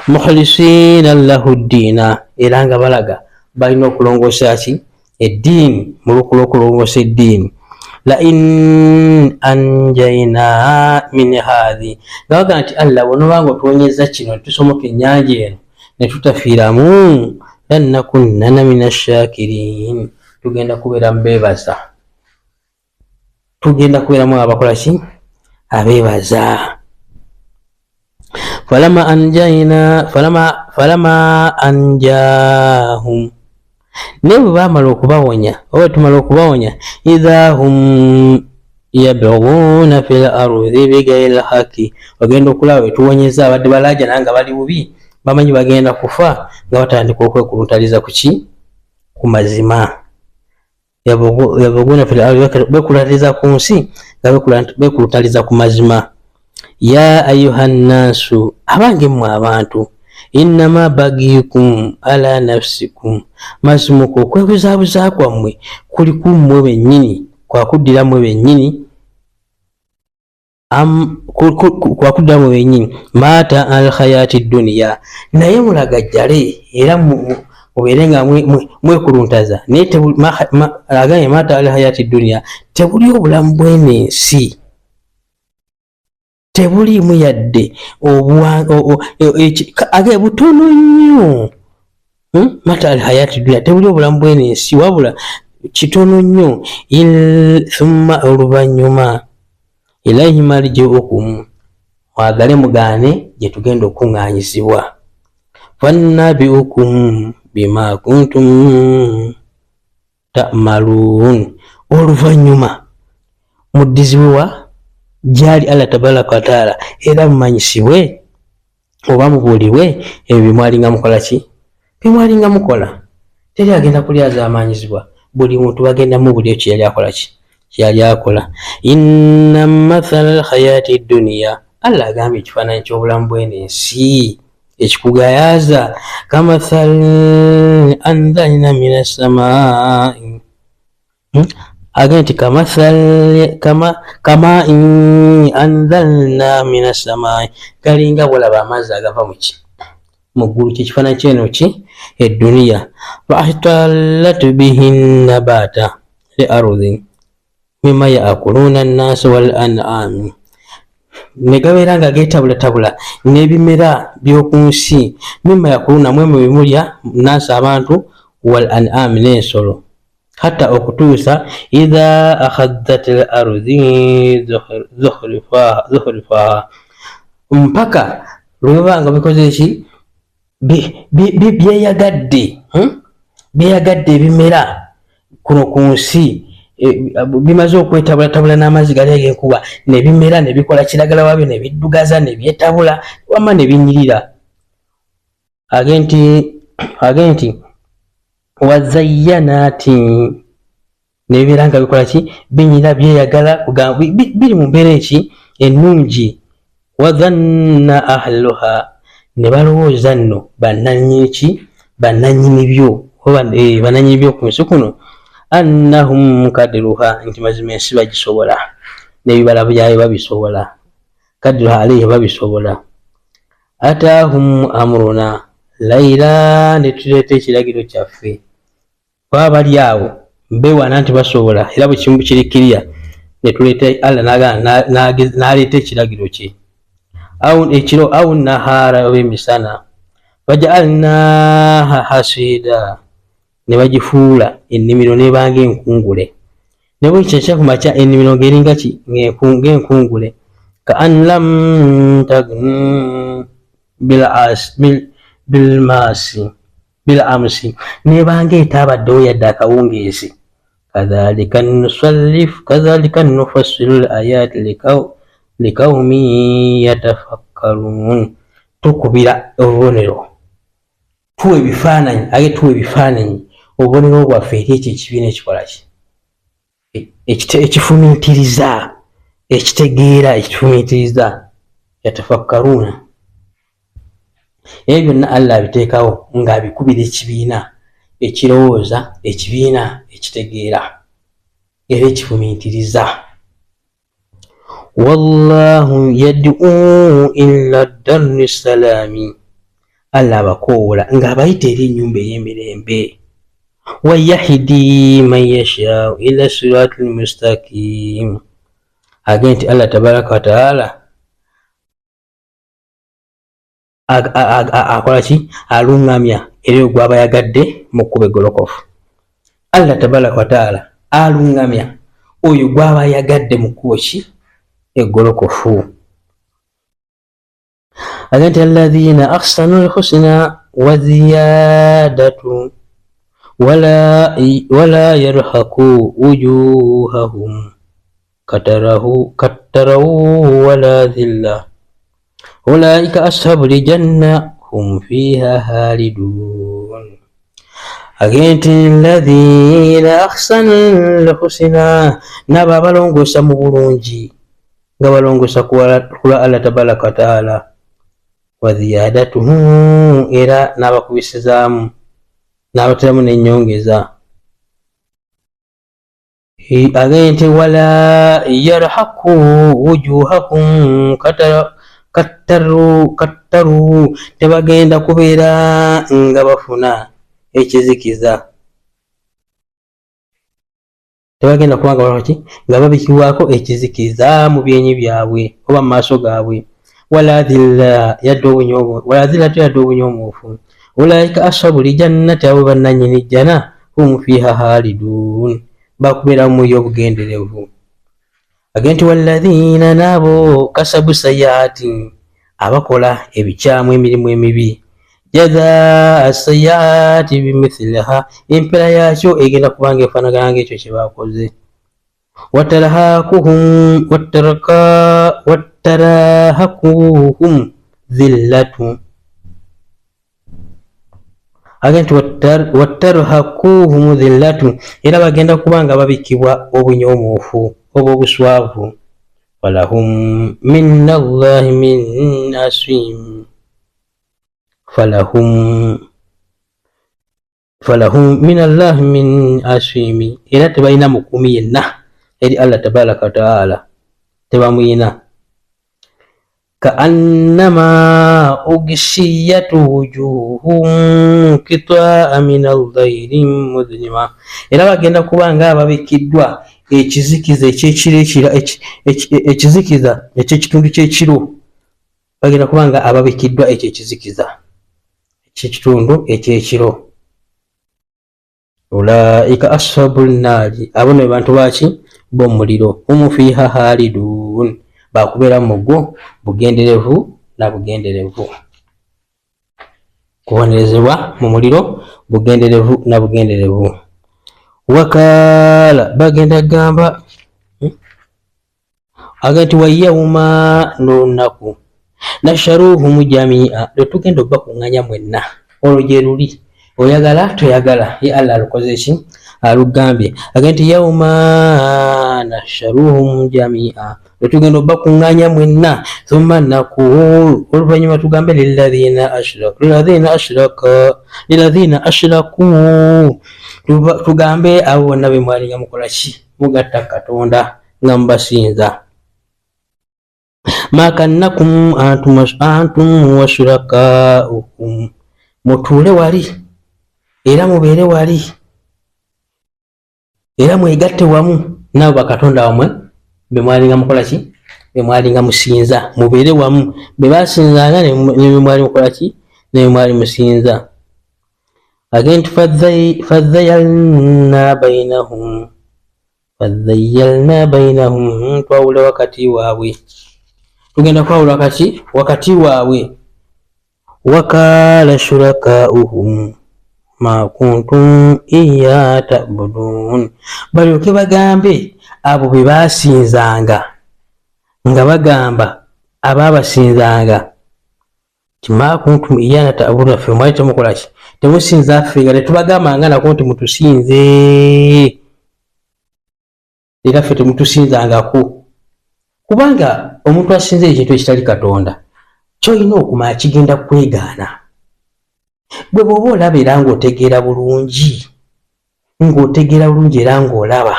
Mukhlisina lahu ddiina, era nga balaga balina okulongoosa ki eddiini, mu lukulu okulongoosa eddiini. La in anjayna min hadhi, nga baga nti Allah bw'onoobanga otuwonyeza kino tusomoka ennyanja eno ne tutafiiramu, lannakunnana min ash-shakirin, tugenda kubeera mubeebaza, tugenda kubeeramu abakola ki abeebaza. Falama anjahum, naye bwe baamala okubawonya oba tumala okubawonya, idha hum yabghuna fil ardi bighayri lhaqi, bagenda okulaba betuwonyeza abadde balaaja naye nga bali bubi, bamanyi bagenda kufa, nga batandika okwekuluntaliza kuki ku mazima. Yabghuna fil ardi, bekulutaliza ku nsi nga bekulutaliza ku mazima. Ya ayuha nnaasu, abange mmwe abantu, innama bagiikum ala nafsikum, mazimuko okwebuzaabuza kwammwe kuli ku mmwe bennyini, kwakuddira mmwe bennyini, kwakuddira mmwe bennyini. Maata al hayati duniya, naye mulagajjale era mubeere nga mwekuluntaza, naye agambye maata al hayati duniya, tebuli obulamu bw'eno ensi, tebuliimu yadde age butono nnyo. Mata al hayati dunya, tebuli obulamu bw'eno ensi, wabula kitono nnyo. Thumma, oluvannyuma, ilaihi marji'ukum, mwagale mugaane gye tugenda okuŋŋaanyizibwa. Fannabi'ukum bima kuntum ta'maluun, oluvannyuma muddizibwa gyali Allah tabaraka wa taala era mumanyisibwe oba mubuulibwe ebyo bimwalinga mukola ki bimwalinga mukola. Teri agenda kulyazaamanyizibwa, buli muntu bagenda mu buli ekyo yali akola ki kyali akola. Inna mathala alhayati dunya, Allah agambye ekifaananyi ky'obulamu bw'eno ensi ekikugayaaza kamathali anzalna mina samai, agambye nti kama anzalna mina samai, galinga bwolaba amazzi agava muki mu ggulu. Kyekifaananyi kyeno ki eduniya. Fahtalat bihi nabata li ardin mimma yaakuluna annaasu wal an'am, ne gabeera nga geetabulatabula n'ebimera by'oku nsi. Mimma yaakuluna mwemwe bimulya nnaasu abantu, wal an'am n'ensolo, hatta okutuusa idha akhadhat al ardi zukhrifaha, mpaka lweba nga bikoze eki byeyagadde ebimera kuno ku nsi, bimaze okwetabulatabula n'amazzi gali ag'enkuba, ne bimera ne bikola kiragala waabyo, ne biddugaza ne byetabula wamma ne binyirira. Age nti wazayyanati, ne bibeera nga bikola ki binyira byeyagala biri mu mbeera eki ennungi. Wadhanna ahluha, ne balowooza nno bannannyini byo ku nsi kuno, annahum kadiruha, nti mazima ensi bagisobola, n'ebibala byayo babisobola, kadiruha alayhi babisobola. Ataahum amruna layla, ne tuleeta ekiragiro kyaffe, baba bali awo beewaana nti basobola era bwe kimu kirikirira, ne tuleeta Allah n'aleeta ekiragiro kye ekiro au nahara oba emisana, waja'alnaha hasida, ne bagifuula ennimiro n'ebanga enkungule, ne bwe kyekya ku makya ennimiro ng'eringa ki ng'enkungule. Ka an lam tagn bil amsi, n'ebanga etaabaddewo yadde akawungeezi. Kadhalika nufassilu al ayati likawmi yatafakkarun, tukubira obubonero, tuwa ebifaananyi, ate tuwa ebifaananyi obubonero bwaffe eri ekyo ekibiina ekikola ki ekifumiitiriza, ekitegeera, ekifumiitiriza. Yatafakkaruna, ebyo byonna Allah abiteekawo ng'abikubira ekibiina ekirowooza, ekibiina ekitegeera era ekifumiitiriza. Wallahu yad'u ila darri salami, Allah abakoowola ng'abayita eri ennyumba ey'emirembe. Wa yahdi man yashaa'u ila siratil mustaqim, agambye nti Allah tabaraka wa taala akola ki aluŋŋamya era gwaba yagadde mu kkubo eggolokofu. Allah tabaraka wa taala aluŋŋamya oyo gwaba yagadde mu kkubo ki eggolokofu. Agambye nti alladhina ahsanu alhusna wa ziyadatu wala yarhaqu wujuhahum katarahu wala dhilla ulaika ashabul janna hum fiha halidun. Agambye nti alladhina ahsanu alhusna, nabo abalongoosa mu bulungi nga balongoosa kula Allah tabaraka wa taala, wa ziyadatuhu, era n'abakubisizaamu n'abateramu n'ennyongeza. Agambye nti wala yarhaqu wujuhahum kattaru, tebagenda kubeera nga bafuna ekizikiza, tebagenda kuba nga babikibwako ekizikiza mu byenyi byabwe oba mu maaso gaabwe. Wala dhilla, yadde obunyoomuufu. Ulaika ashabul jannati, abo bannannyini jjana, hum fiha halidun, bakubeera mu y'obugenderevu. Agambye nti walladhina, nabo kasabu sayyi'atin, abakola ebikyamu, emirimu emibi, jazaa sayyi'ati bimithliha, empera yaakyo egenda kubanga efaanagana ng'ekyo kye baakoze. watarahakuhum dhillatu. Agenti wattarhakuhum dhillatu, era bagenda kubanga babikibwa obunyoomuufu oba obuswavu. falahum minallahi min asim, falahum minallahi min asimi, era tebalina mukumi yenna eri Allah tabaraka wa taala, tebamuyina. Ka'annama ugshiyatu wujuhum qita'a min al-layli mudlima, era bagenda kubanga ababikiddwa ekizikiza ekyekiro, ekizikiza ekyekitundu kyekiro, bagenda kubanga ababikiddwa ekyo ekizikiza ekyekitundu ekyekiro. Ulaika ashabul naari, abo ne bantu baki bomuliro. Hum fiha halidun, bakubeera mugwo bugenderevu na bugenderevu, kubonerezebwa mu muliro bugenderevu na bugenderevu. Wakala, bagenda gamba agati wa yawma nunaku nasharuhum jami'a, letugenda bakunganya mwenna. Olwo gye luli, oyagala toyagala, ye Allah alukoze ki, alugambye. Agenti yawma nasharuhum jami'a, letugenda bakunganya mwenna. Thumma naqul, oluvannyuma tugambe lilladhina ashraku, tugambe abo bonna be mwali nga mukola ki, mugatta Katonda nga mubasinza. Makannakum antum washurakaukum, mutuule wali era mubeere wali era mwegatte wamu nabo bakatonda wamwe be mwali nga mukola ki, be mwali nga musinza, mubeere wamu. Be basinzanga ne mwali mukola ki, ne mwali musinza. Again, fadhayyalna bainahum, twawula wakati waabwe, tugenda kwawula wakati waabwe. Wakala shurakauhum ma kuntum iya ta'budun, balyoke bagambe abo be basinzanga nga bagamba ababasinzanga ma kuntum iya ta'budun, ffe mwali temukola ki, temusinza ffe, nga tetubagambanga nako nti mutusinze, era ffe temutusinzangako. Kubanga omuntu asinze ekintu ekitali Katonda, kyolina okumanya kigenda kwegaana. Gwe bw'oba olaba era ng'otegeera bulungi, era ng'olaba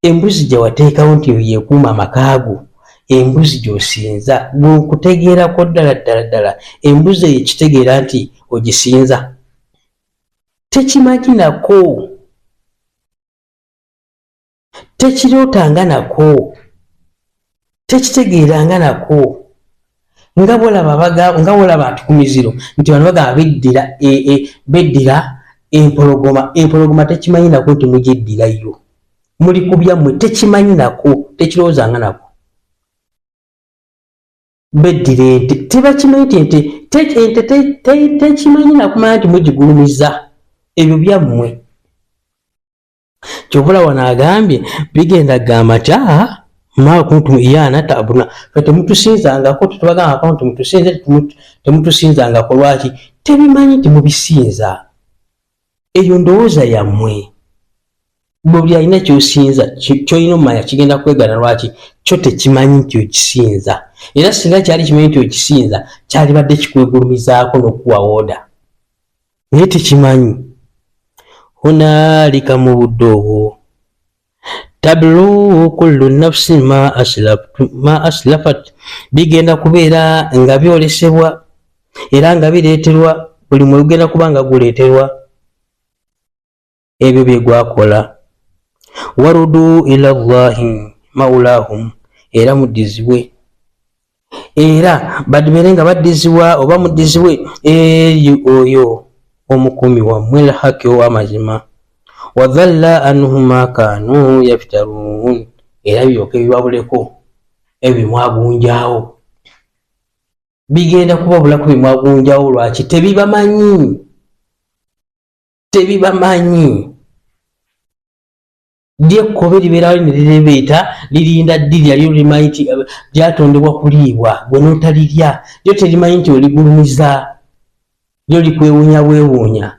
embuzi gye wateekawo nti yeekuuma amakaago, embuzi gy'osinza, bw'okutegeerako ddala embuzi eyo kitegeera nti ogisinza, tekimanyi nako, tekirootanga nako, tekitegeeranga nako. Nga bwolaba nti ku miziro nti bano bagamba beddira empologoma tekimanyi nako nti mugyeddirayo, muli ku byammwe, tekimanyi nako, tekiroozanga nako. Beddira ente, tebakimanyi nti ente tekimanyi nakumanya nti mugigulumiza, ebyo byammwe. Kyovula wano agambye bigenda gamba nti ma kuntum iyana ta'buduna, fe temutusinzangako, tetubagambako nti mutusinze, temutusinzangako. Lwaki? Tebimanyi nti mubisinza, eyo ndowooza yammwe. Bwe buli alina ky'osinza ky'olina omanya kigenda kwegana. Lwaki? Kyo tekimanyi nti okisinza, era singa kyali kimanyi nti okisinza kyalibadde kikwegulumizaako n'okuwa oda, naye tekimanyi. Hunaalika mu budde obwo tablu kullu nafsin ma aslafat, bigenda kubeera nga byolesebwa era nga bireeterwa, buli mwe gugenda kuba nga guleeterwa ebyo bye gwakola. Warudu ila llahi maulahum, era muddizibwe, era babeere nga baddizibwa oba muddizibwe eri oyo omukumi wammwe lhaki ow'amazima. Wadhalla anhum ma kanu yaftarun, era byoka ebibabuleko ebyo mwagunjaawo, bigenda kubabulako bye mwagunjaawo. Lwaki? Tebibamanyi. lyekkobe libeerawo nelirebeeta lirinda ddirya lyo limanyi nti lyatondebwa kuliibwa gwe n'otalirya lyo terimanyi nti oligulumiza lyo likwewuunya bwewuunya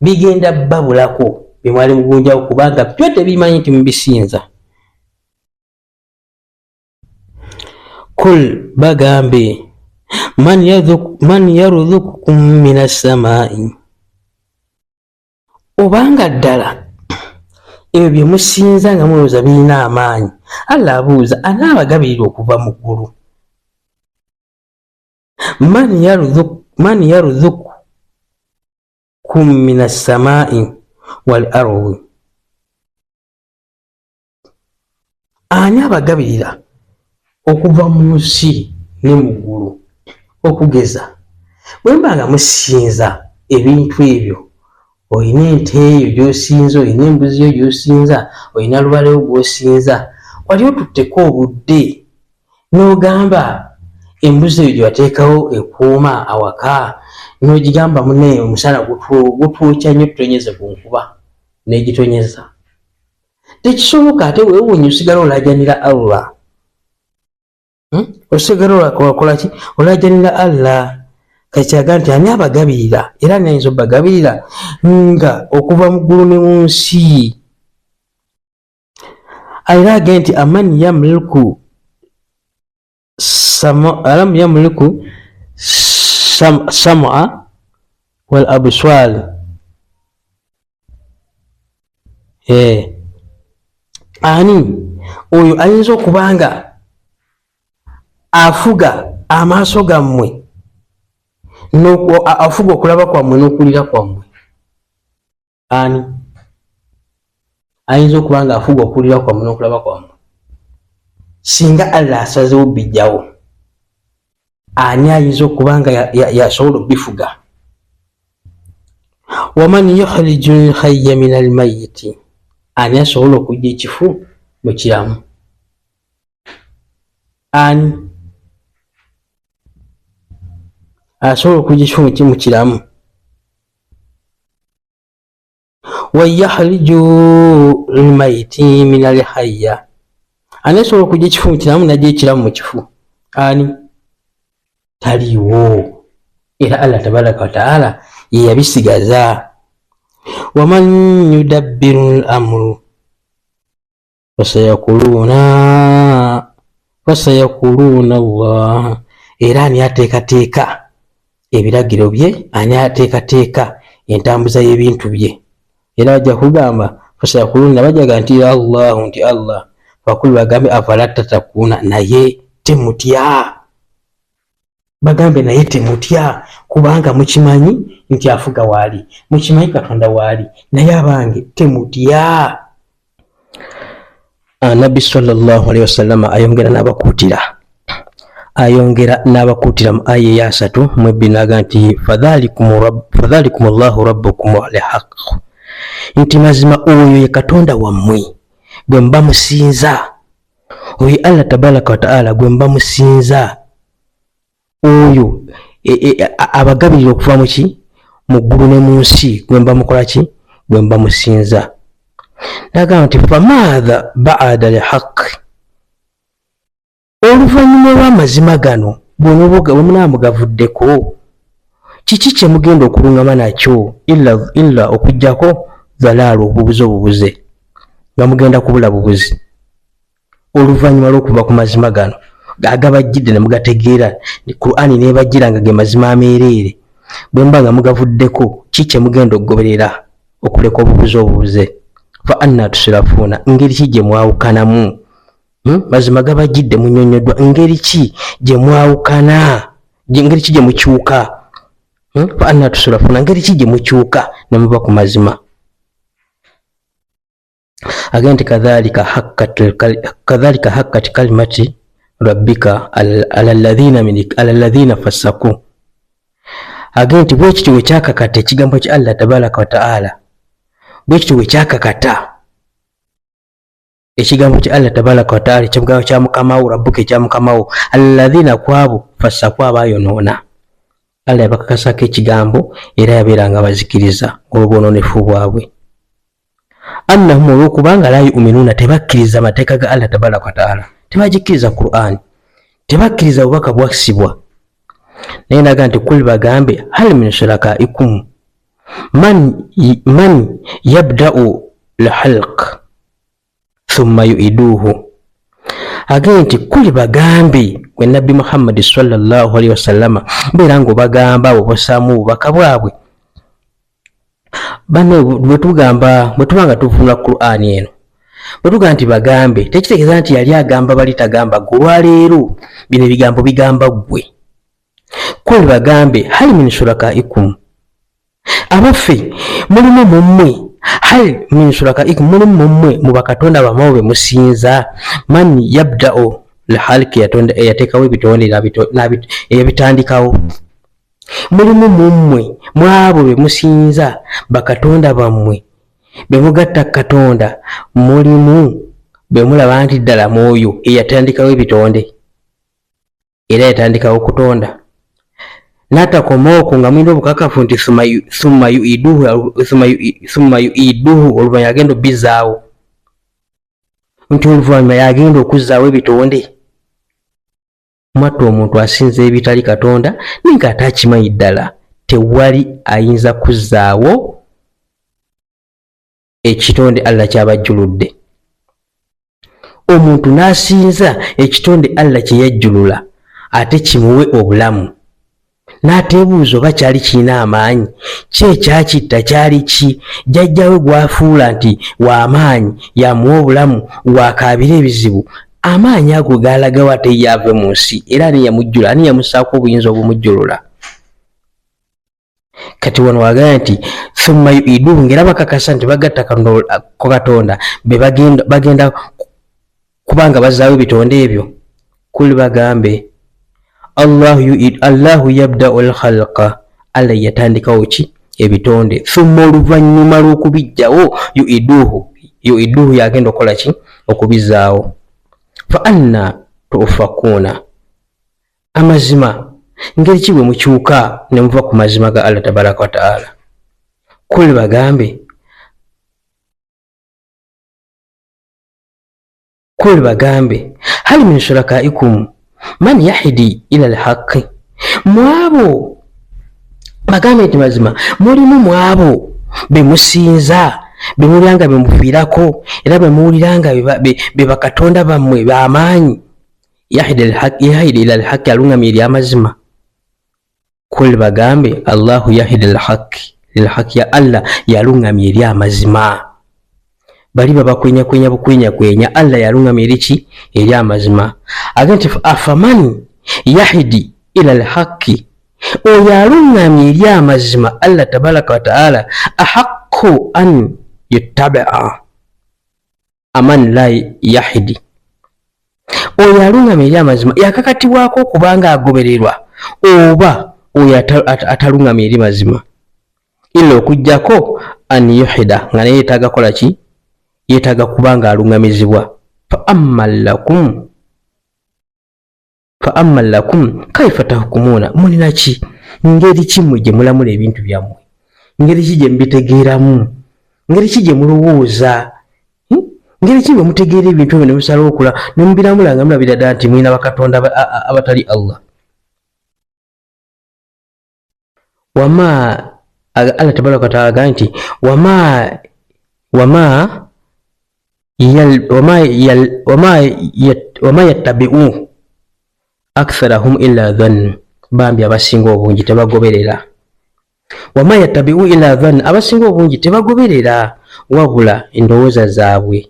bigenda babulako bimwali mugunjawo kubanga byo tebimanyi nti mubisinza. Kul bagambe man yarudhukukum minas samai, obanga ddala ebyo bye musinza nga mulowooza birina amaanyi, Allah abuuza anaabagabirira okuva mu ggulu. Man yarudhukukum minas samai wal ardi, ani abagabirira okuva mu nsi ne mu ggulu. Okugeza bwe mba nga musinza ebintu ebyo, olina ente eyo gy'osinza, olina embuzi yo gy'osinza, olina lubalewo gw'osinza, wali otutteko obudde n'ogamba embuzi eyo gye wateekawo ekuuma awaka, n'ogigamba munne omusana gutwokya nnyo tutonyeze ku nkuba n'egitonyeza. Tekisoboka. Ate weewuunye osigala olaajanira Allah. Osigala olakola ki? Olaajanira Allah. Kakyaga nti ani abagabirira era ani ayinza obagabirira nga okuva mu ggulu ne mu nsi. Era agambye nti aman yamliku sam'a wal abswar, ani oyo ayinza okubanga afuga amaaso gammwe, afuga okulaba kwammwe n'okulira kwammwe. Ani ayinza okuba nga afuga okulira kwammwe n'okulaba kwammwe? Singa Allah asazewo bijjawo, ani ayinza okuba nga yasobola obifuga? Waman yukhrijul hayya minal mayyiti, ani asobola okujja ekifu mu kiramu? Ani asobola okujja ekifu mu kiramu? Wa yakhriju al-mayyiti minal hayya, ani asobola okujja ekifu mu kiramu n'ajja ekiramu mu kifu? Ani? Taliiwo. Era Allah tabaraka wa ta'ala ye yabisigaza. Waman yudabbiru al-amru fasayaquluna Allah, era ani ateekateeka ebiragiro bye, ani ateekateeka entambuza y'ebintu bye. Era bajja kugamba fasayaquluna, bajaga nti Allahu, nti Allah. Fakul bagambe afala tatakuna, naye temutya. Bagambe naye temutya kubanga mukimanyi nti afuga waali, mukimanyi Katonda waali, naye abange temutya. Nabbi sallallahu alaihi wasallam ayongera n'abakuutira mu aya ya 3 mu binaga nti fadhalikum Allahu rabbukum ala haqq, nti mazima oyo ye Katonda wammwe gwe mba musinza, oyo Allah tabaraka wa ta'ala gwe mba musinza, oyo abagabirira okuva mu ki? Mu ggulu ne mu nsi, gwe mba mukola ki? Gwe mba musinza. Nagamba nti famaadha ba'da al-haqq, oluvannyuma lw'amazima gano bwe munaamugavuddeko, kiki kye mugenda okulungama nakyo? illa okujjako dhalaalo, obubuze nga mugenda kubula bubuzi oluvannyuma lw'okuva ku mazima gano agabajjidde ne mugategeera, Qur'ani n'ebajjira nga ge mazima ameereere. Bwe mba nga mugavuddeko, ki kye mugenda okugoberera okuleka obubuze? Fa anna tusrafuuna, ngeri ki gye mwawukanamu? Mazima gabajjidde munyonyoddwa, ngeri ki gye mwawukana? Ngeri ki gye mukyuka? Fa anna tusrafuuna, ngeri ki gye mukyuka ne muva ku mazima? Agenti kadhalika hakkat kalimati rabbika ala alladhina fasaku. Agenti bwe kityo kyakakata ekigambo kya Allah tabaraka wa ta'ala, bwe kityo kyakakata ekigambo kya Allah tabaraka wa ta'ala, ekigambo kya Mukama wo rabbuka, ekya Mukama wo, alladhina kwabo fasaku, abayonoona. Allah yabakakasako ekigambo era yabeeranga bazikiriza olw'obwononefu bwabwe. annahum olwokubanga la yu'minuna tebakkiriza amateeka ga Allah tabaraka wa ta'ala, tebagikkiriza Qur'an, tebakkiriza obubaka bwakisibwa. Naye naga nti kul bagambe hal min shurakaikum man yabda'u lhalq thumma yu'iduhu. Agambye nti kuli bagambe gwe Nabbi Muhammad sallallahu alaihi wasallama mbeera ng'obagamba abo bossaamu obubaka bwabwe. Bano bwe tubanga tuvunula Qur'ani eno, bwe tugamba nti bagambe, tekitegeeza nti yali agamba bali tagamba gwe. Olwaleero bino ebigambo bigamba gwe. Kuli bagambe hal min shurakaikum, abaffe mulimu mummwe, hal min shurakaikum mulimu mummwe mu bakatonda bamawe be musinza, man yabda'u lhalqi eyateekawo ebitonde eyabitandikawo. Mulimu mummwe mu abo be musinza bakatonda bammwe be mugatta katonda, mulimu be mulaba nti ddala mwoyo eyatandikawo ebitonde era yatandikawo kutonda. Natakoma okwo nga mwina obukakafu nti summa yu'iduhu oluvannyuma yagenda obbizaawo, nti oluvannyuma yagenda okuzzaawo ebitonde. Mwattu omuntu asinza ebitali katonda naye nga ate akimanyi ddala tewali ayinza kuzzaawo ekitonde Allah kyabajjuludde. Omuntu n'asinza ekitonde Allah kye yajjulula ate kimuwe obulamu, n'ateebuuza oba kyali kirina amaanyi, ki ekyakitta kyali ki, jjajjawe gwafuula nti w'amaanyi yamuwa obulamu wakaabira ebizibu, amaanyi ago gaalagawo ate yaave mu nsi era ani yamujjula, ani yamussaako obuyinza obumujjulula. Kati wano wagamba nti thumma yu'iduhu, ng'era bakakasa nti bagatta katonda be bagenda kubanga bazzaawo ebitonde ebyo. Kuli bagambe Allahu yabda'u al-khalqa, Allah yatandikawo ki ebitonde, thumma oluvannyuma lw'okubijjawo yu'iduhu yagenda okukola ki okubizzaawo. Fa anna tu'fakuuna, amazima ngeri ki bwe mukyuka ne muva ku mazima ga Allah tabaraka wa ta'ala. Kuli bagambe hal min shurakaikum man yahdi ila al-haqqi, mwabo bagambe nti mazima mulimu mwabo be musinza, be mulanga be mufiirako era be muwuliranga be bakatonda bammwe b'amaanyi. Yahdi ila al-haqqi, alungamya eri amazima. Kuli bagambe Allahu yahdi lil-haqqi, ya Allah yalungamya eri amazima. Bali babakwenyakwenya bukwenyakwenya, Allah yalungamya eri ki eri amazima. Agenti afaman yahdi ila al-haqqi, oyo alungamya eri amazima Allah tabaraka wa ta'ala ahaqqu an yuttaba'a aman la yahdi, oyo alungamya eri amazima yakakatibwako okubanga agobererwa oba oyo atalungamya eri mazima, illa okujjako an yuhida nga naye yeetaaga kola ki, yeetaaga kubanga alungamizibwa. fa amma lakum kaifa tahkumuuna, mulina ki, ngeri ki mmwe gye mulamula ebintu byammwe, ngeri ki gye mubitegeeramu, ngeri ki gye mulowooza, ngeri ki bwe mutegeera ebintu ebyo ne musalawo okula ne mubiramula nga mulabira ddala nti mulina bakatonda abatali Allah. Allah tabaraka wa ta'ala agamba nti wama yattabi'u aktharahum illa dhann, bambi abasinga obungi tebagoberera. Wama yattabi'u illa dhann, abasinga obungi tebagoberera wabula endowooza zaabwe.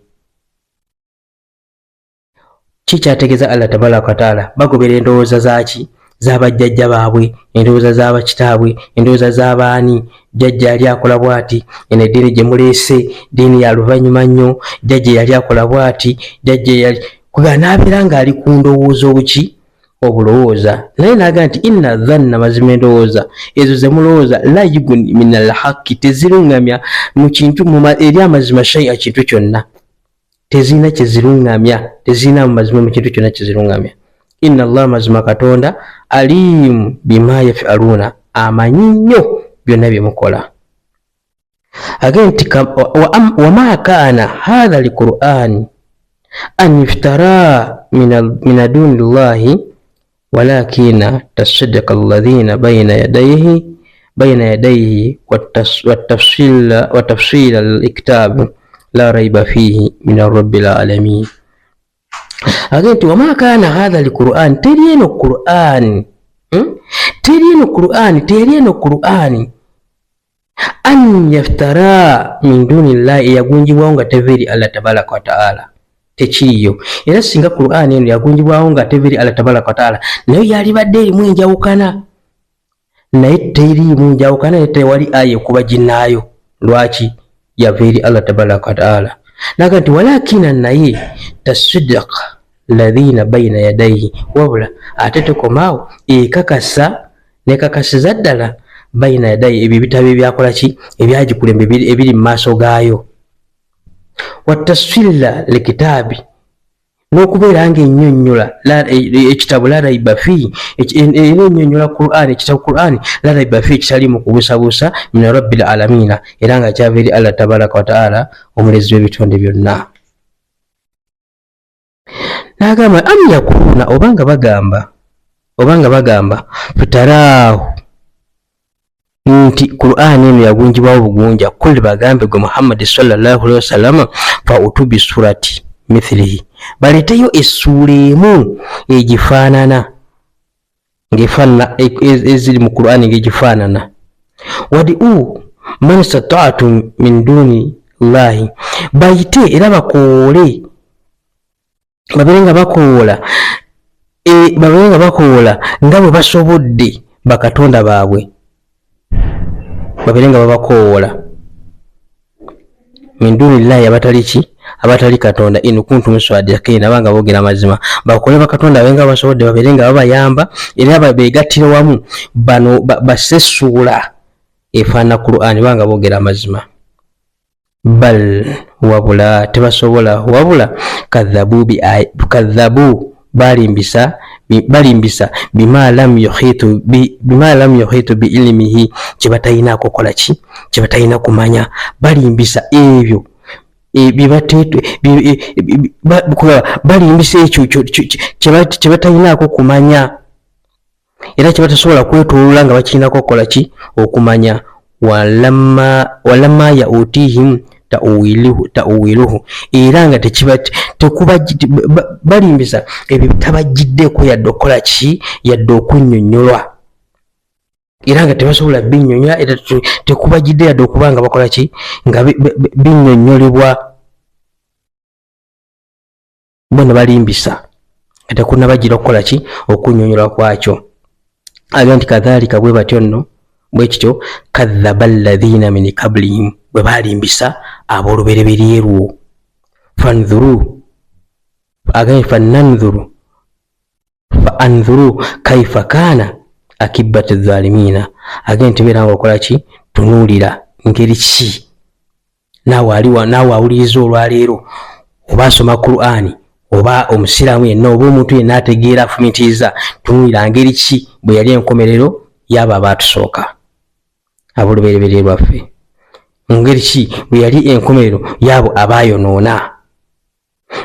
Kikyategeeza Allah tabaraka wa ta'ala bagoberera endowooza zaaki, z'abajjajja baabwe, endowooza z'abakitaabwe, endowooza z'abaani. Jjajja yali akola bw'ati, eno eddiini gye muleese ddiini ya luvannyuma nnyo, jjajja yali akola bw'ati, jjajja yali kuba n'abeera ng'ali ku ndowooza obuki obulowooza. Naye n'agamba nti inna dhanna, mazima endowooza ezo ze mulowooza la yughni min al-haqqi, tezirungamya mu kintu eri amazima shay'a, kintu kyonna tezirina kyezirungamya, tezirina mu mazima mu kintu kyonna kyezirungamya. Inna Allah, mazima katonda, alimu bima yaf'aluuna, amanyi nnyo byonna bye mukola. agenti wa ma kana hadha alquran an iftara min dunillahi walakin tasaddaqa alladhina bayna yadayhi wa tafsil alkitab la rayba fihi min rabbil alamin. Agenti wa ma kana hadha alquran teriyeno Qur'an an yaftara min dunillahi yagunjibwaho nga teveri Allah tabaraka wa ta'ala tekiyo. Era singa Qur'an eno yagunjibwaho nga teveri Allah tabaraka wa ta'ala nayo yalibadde erimu enjawukana, naye teriimu njawukana, naye tewali aya okuba ginaayo. Lwaki? yaveri Allah tabaraka wa ta'ala. Naga nti walakina naye tasaddaqa alladhina bayna yadayhi, wabula ate tekomaawo ekakasa nekakasiza ddala bayina yadai ebyo bitabo ebyakola ki ebyagikulembe ebiri mu maaso gaayo. Watasfila likitaabi, n'okubeera nga ennyonnyola ekitabo la raiba fi, ennyonnyola Qur'an, ekitabo Qur'an la raiba fi, ekitali mu kubuusabuusa min rabbil alamina, era nga kyava eri Allah tabaraka wa ta'ala omulezi w'ebitonde byonna. N'agamba am yakuluna, obanga bagamba fitaraahu nti Qur'an eno yagunjibwaho bugunja, kuli bagambe gwe Muhammad sallallahu alaihi wasallam fa utubi surati mithlihi, baleteyo essura emu egifaanana eziri mu Qur'an ngegifaanana. Wadi'u man istata'tum min duni llahi, bayite era bakoole, babeerenga bakoola nga bwe basobodde bakatonda baabwe, babeerenga babakoola min duni llahi, abatali katonda, in kuntum sadiqina, abanga boogera mazima, bakole bakatonda abenga basobodde, babeerenga babayamba era beegattire wamu bano basessuula efaana Qur'an, banga boogera mazima. Bal wabula tebasobola, wabula kadhabu balimbisa bima lam yuhitu bi ilmihi, kyebatayina kukola ki, kyebatayina kumanya, balimbisa ebyo balimbisa ekyo kyebatayinako kumanya, era kyebatasobola kwetoolola nga bakirinako okukola ki, okumanya. Walamma yautihim ta'wiluhu, era nga balimbisa ebyo bitabajjiddeko yadde okukola ki, yadde okunnyonnyolwa, era nga tebasobola binnyonnyola, era tekubajjidde yadde okuba nga bakola ki, nga binnyonnyolebwa. Bona balimbisa nga tekunabajjira okukola ki, okunnyonnyola kwakyo. Aga nti kadhalika bwe batyo nno bwe kityo kadhaba alladhina min qablihim, bwe balimbisa ab'olubereberyeerwo. Fanzuru kaifa kana akibati zalimina, agenti beera nga okola ki, tunuulira ngeri ki, naawe awuliriza olwaleero, oba asoma Qur'ani, oba omusiraamu yenna, oba omuntu yenna ategeera afumitiriza, tunuulira ngeri ki bwe yali enkomerero y'abo abaatusooka, ab'olubereberye lwaffe, ngeri ki bwe yali enkomerero y'abo abaayonoona,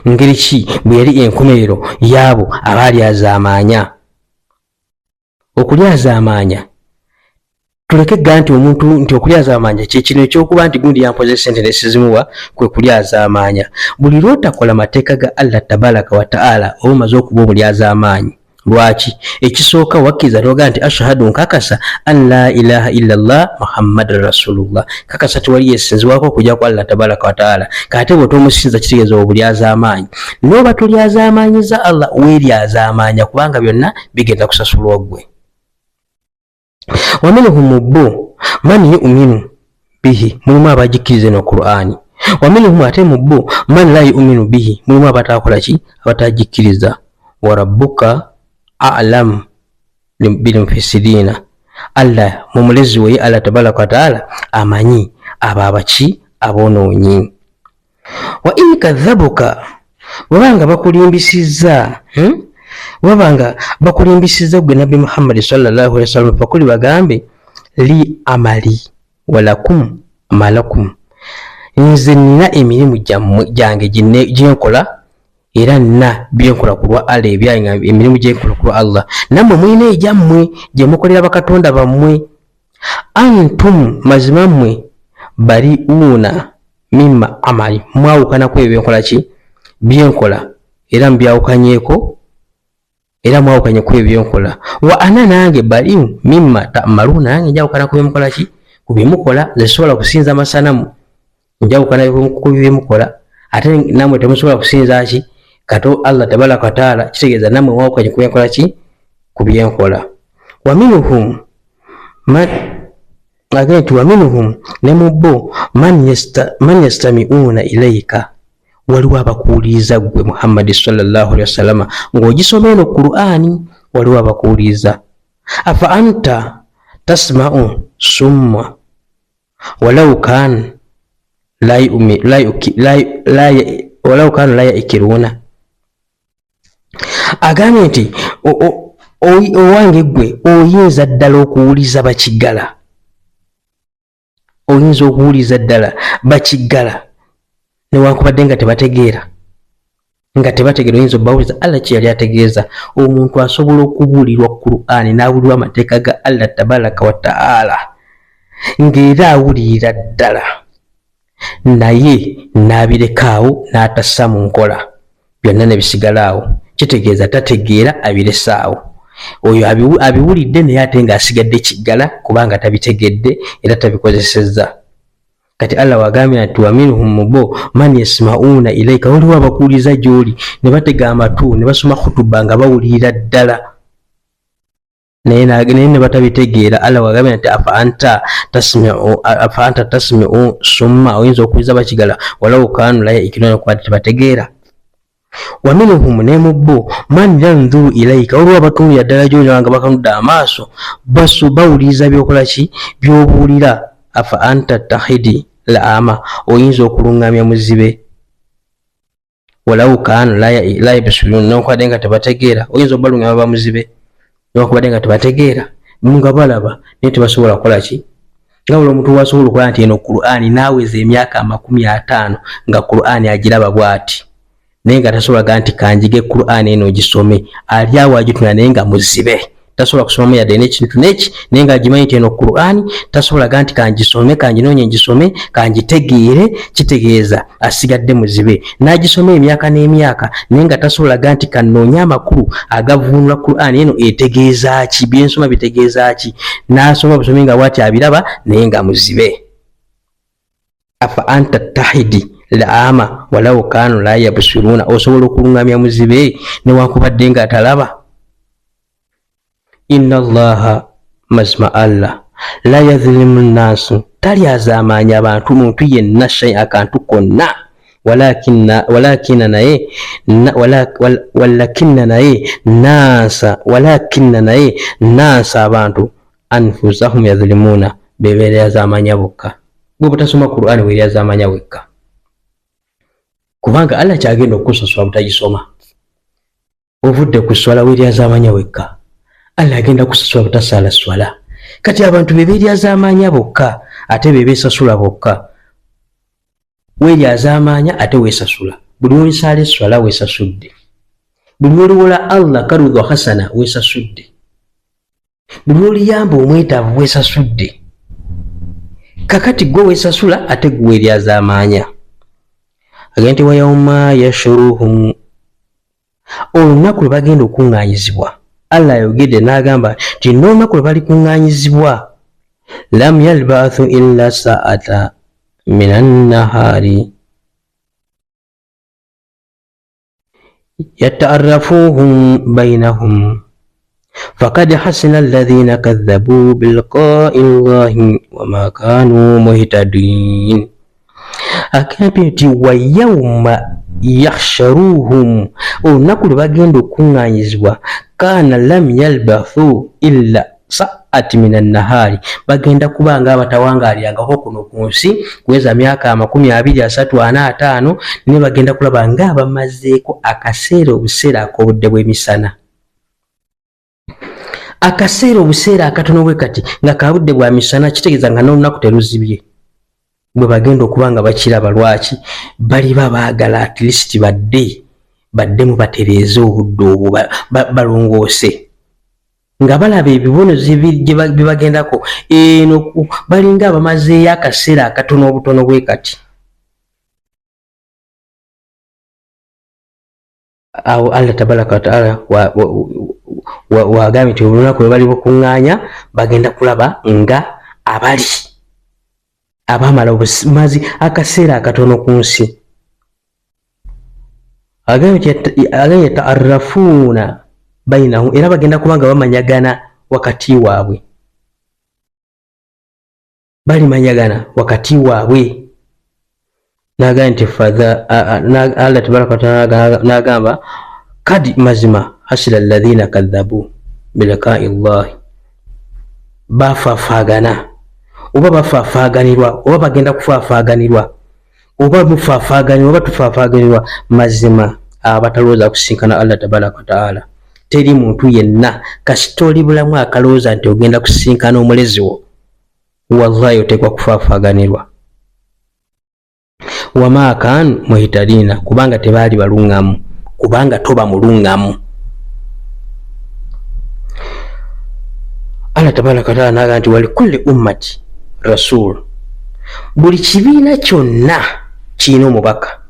ngeri ki bwe yali enkomerero y'abo abaalyazaamaanya. Okulyazaamaanya, tuleke gga nti omuntu nti okulyazaamaanya kyekino ekyokuba nti gundi yampoze sente nesizimuwa, kwe kulyazaamaanya. Buli lwotakola mateeka ga Allah tabaraka wa ta'ala oba omaze okuba omulyazaamaanyi. Lwaki? Ekisooka wakkiriza toga nti ashhadu nkakasa an la ilaha illallah muhammadan rasulullah, kakasa tewali yesinzibwako okujja ku Allah tabaraka wa ta'ala. Kate bwe tomusinza kitegeeza obulyazaamaanyi, n'oba tolyazaamaanyiza Allah weeryazaamaanya, kubanga byonna bigenda kusasulwa ggwe. Waminhum bo man yu'minu bihi, mulimu abagikkiriza eno Qur'ani. Waminhum ate mu bo man la yu'minu bihi, mulimu abatakola ki, abatagikkiriza. Wa rabbuka a'lam bil mufsidina, Allah mumulezi we Allah tabaraka wa ta'ala amanyi ababaki, abonoonyi. Wa in kadhabuka, wabanga bakulimbisizza gwe Nabbi Muhammad sallallahu alaihi wasallam, fakuli bagambe li amali walakum malakum nze nina emirimu gyange gyenkola era nina byenkola ku lwa Allah ebyange emirimu gyenkola ku lwa Allah nammwe mulina egyammwe gye mukolera bakatonda bammwe antum mazima mmwe bariuna mimma amali mwawukana ku ebyo byenkola ki byenkola era mbyawukanyeeko era mwawukanye ku ebyo byenkola wa ana nange bariu mimma ta'maluna nange njawukana ku byemukola ki ku byemukola zesobola kusinza amasanamu njawukana ku byemukola ate namwe temusobola kusinza ki kato Allah tabaraka wa taala kitegeeza namwe mwawukanye ku byenkola ki ku byenkola wa minhum ne mubbo man yastami'una ilayka waliwo abakuwuliriza gwe Muhammad sallallahu alaihi wasallam ng'ogisoma eno Qur'ani waliwo abakuwuliriza afa anta tasma'u summa walau kan la yakiruna agambye nti owange gwe oyinza ddala okuwuliza bakiggala oyinza okuwuliza ddala bakiggala newankubadde nga tebategeera oyinza obbawuliza Allah kye yali ategeeza omuntu asobola okubuulirwa Qur'ani n'awulirwa amateeka ga Allah tabaraka wa ta'ala ng'era awulirira ddala naye n'abirekaawo n'atassa mu nkola byonna ne bisigalaawo kitegeeza tategeera abiresaawo oyo abiwulidde naye ate ng'asigadde kiggala kubanga tabitegedde era tabikozesezza kati Allah wagambye nti wa minhum bo man yasma'una ilayka waliwo abakuwuliriza gy'oli ne batega amatu ne basoma khutuba nga bawulirira ddala naye ne batabitegeera Allah wagambye nti afa anta tasmi'u summa oyinza okuwuliriza bakigala walaw kanu la yakiluna kwati tebategeera wa minhum ne mubbo man yanzuru ilayka waliwo abatunuulira ddala gy'oli nga bakanudde amaaso bawuliriza byokola ki by'obuulira afa anta tahidi la'ama oyinza okulungamya muzibe walaw kanu la yabsurun n'okubadde nga tebategeera oyinza obalungamya bamuzibe n'okubadde nga tebategeera nga balaba naye tebasobola kukola ki nga buli omuntu wasobola okukola nti eno Qur'ani naaweza emyaka 50 nga Qur'ani agiraba bw'ati naye nga tasobolaga nti kanjige Qur'ani eno gisome ali awo agituna naye nga muzibe tasobola kusomamu yadde n'ekintu neki naye nga agimanyi nti eno Qur'ani tasobolaga nti kangisome kanjinoonye ngisome kanjitegeere kitegeeza asigadde muzibe n'agisoma emyaka n'emyaka naye nga tasobolaga nti kannoonye amakulu agavuunula Qur'ani eno etegeeza ki byensoma bitegeeza ki n'asoma busome nga bw'ati abiraba naye nga muzibe afa anta tahidi la'ama walaw kanu la yabsuruna osobola okulungamya muzibe newankubadde nga atalaba inna allaha mazma Allah la yadhlimu nnasu talyazaamaanya abantu muntu yenna shay akantu konna walakinna naye naasa abantu anfusahum yadhlimuna bebeeryazaamaanya bokka gwe butasoma Qur'ani weeryazaamaanya wekka kubanga Allah kyagenda okukusasula butagisoma ovudde ku swala weeryazaamaanya wekka Allah agenda kusasula butasaala swala kati abantu beeryazaamaanya bokka ate bebeesasula bokka weeryazaamaanya ate weesasula buli olisaala swala weesasudde buli oliwola Allah karudhu hasana weesasudde buli oliyamba omwetaavu weesasudde kakati gwe weesasula ate gwe weeryazaamaanya agenti wa yawma yashuruhum olunaku lwe bagenda okuŋŋaanyizibwa Allah ayogedde n'agamba nti n'olunaku lwe bali kuŋŋaanyizibwa lam yalbathu illa sa'ata minan nahari yata'arrafuhum bainahum faqad hasina alladhina kadhabu bilqa'i llahi wama kanu muhtadin agambye nti wa yawma yahsharuhum olunaku lwe bagenda okuŋŋaanyizibwa kana lam yalbathu illa sa'ati minan nahari bagenda kuba nga abatawangaalyangako kuno ku nsi kuweza myaka 20-30-40 ne bagenda kulaba nga abamazeeko akaseera obuseera ak'obudde bw'emisana akaseera obuseera akatono bwe kati nga kabudde bwa misana kitegeeza nga n'olunaku teruzibye bwe bagenda okubanga bakiraba lwaki bali baagala at least baddemu batereeze obudde obwo balongoose nga balaba ebibonezo bye bagendako eno balinga abamazeeyo akaseera akatono obutono bwe kati. Awo Allah tabaraka wa taala wagambye nti olunaku lwe bali bukuŋŋaanya bagenda kulaba nga abali abamala obumazi akaseera akatono ku nsi. Agambye yataarafuuna bainahum, era bagenda kubanga bamanyagana wakati waabwe, balimanyagana wakati waabwe. Nagamba nti Allah tabaraka wa taala nagamba kadi mazima hasira alladhina kadhabu biliqa'i llahi, bafaafagana oba bafaafaganirwa oba bagenda kufaafaganirwa oba mufaafaganirwa oba tufaafaganirwa, mazima abatalowooza kusinkana Allah tabaraka wa taala. Teri muntu yenna kasita oli bulamu akalowooza nti ogenda kusinkana omulezi wo, wallahi oteekwa kufaafaganirwa. Wama kaanu muhitadina, kubanga tebaali balungamu, kubanga toba mulungamu. Allah tabaraka wa taala naga nti walikulli ummati rasul, buli kibiina kyonna kirina omubaka,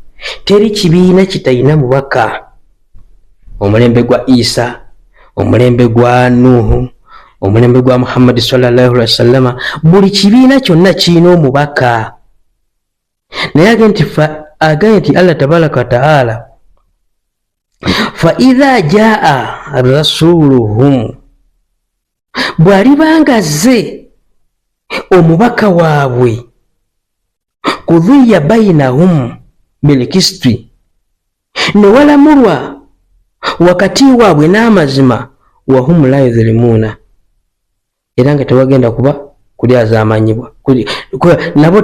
teri kibiina kitalina mubaka. Omulembe gwa Isa, omulembe gwa Nuhu, omulembe gwa Muhammad sallallahu alaihi wasallam, buli kibiina kyonna kirina omubaka. Naye agambye nti Allah tabaraka wa taala fa idha jaa rasuluhum, bw'aliba ngazze omubaka waabwe, kudhiya bainahum bilkisti, ne walamulwa wakati waabwe n'amazima, wahum la yudhlimuna, era nga tewagenda kuba kulyazaamanyibwa nabo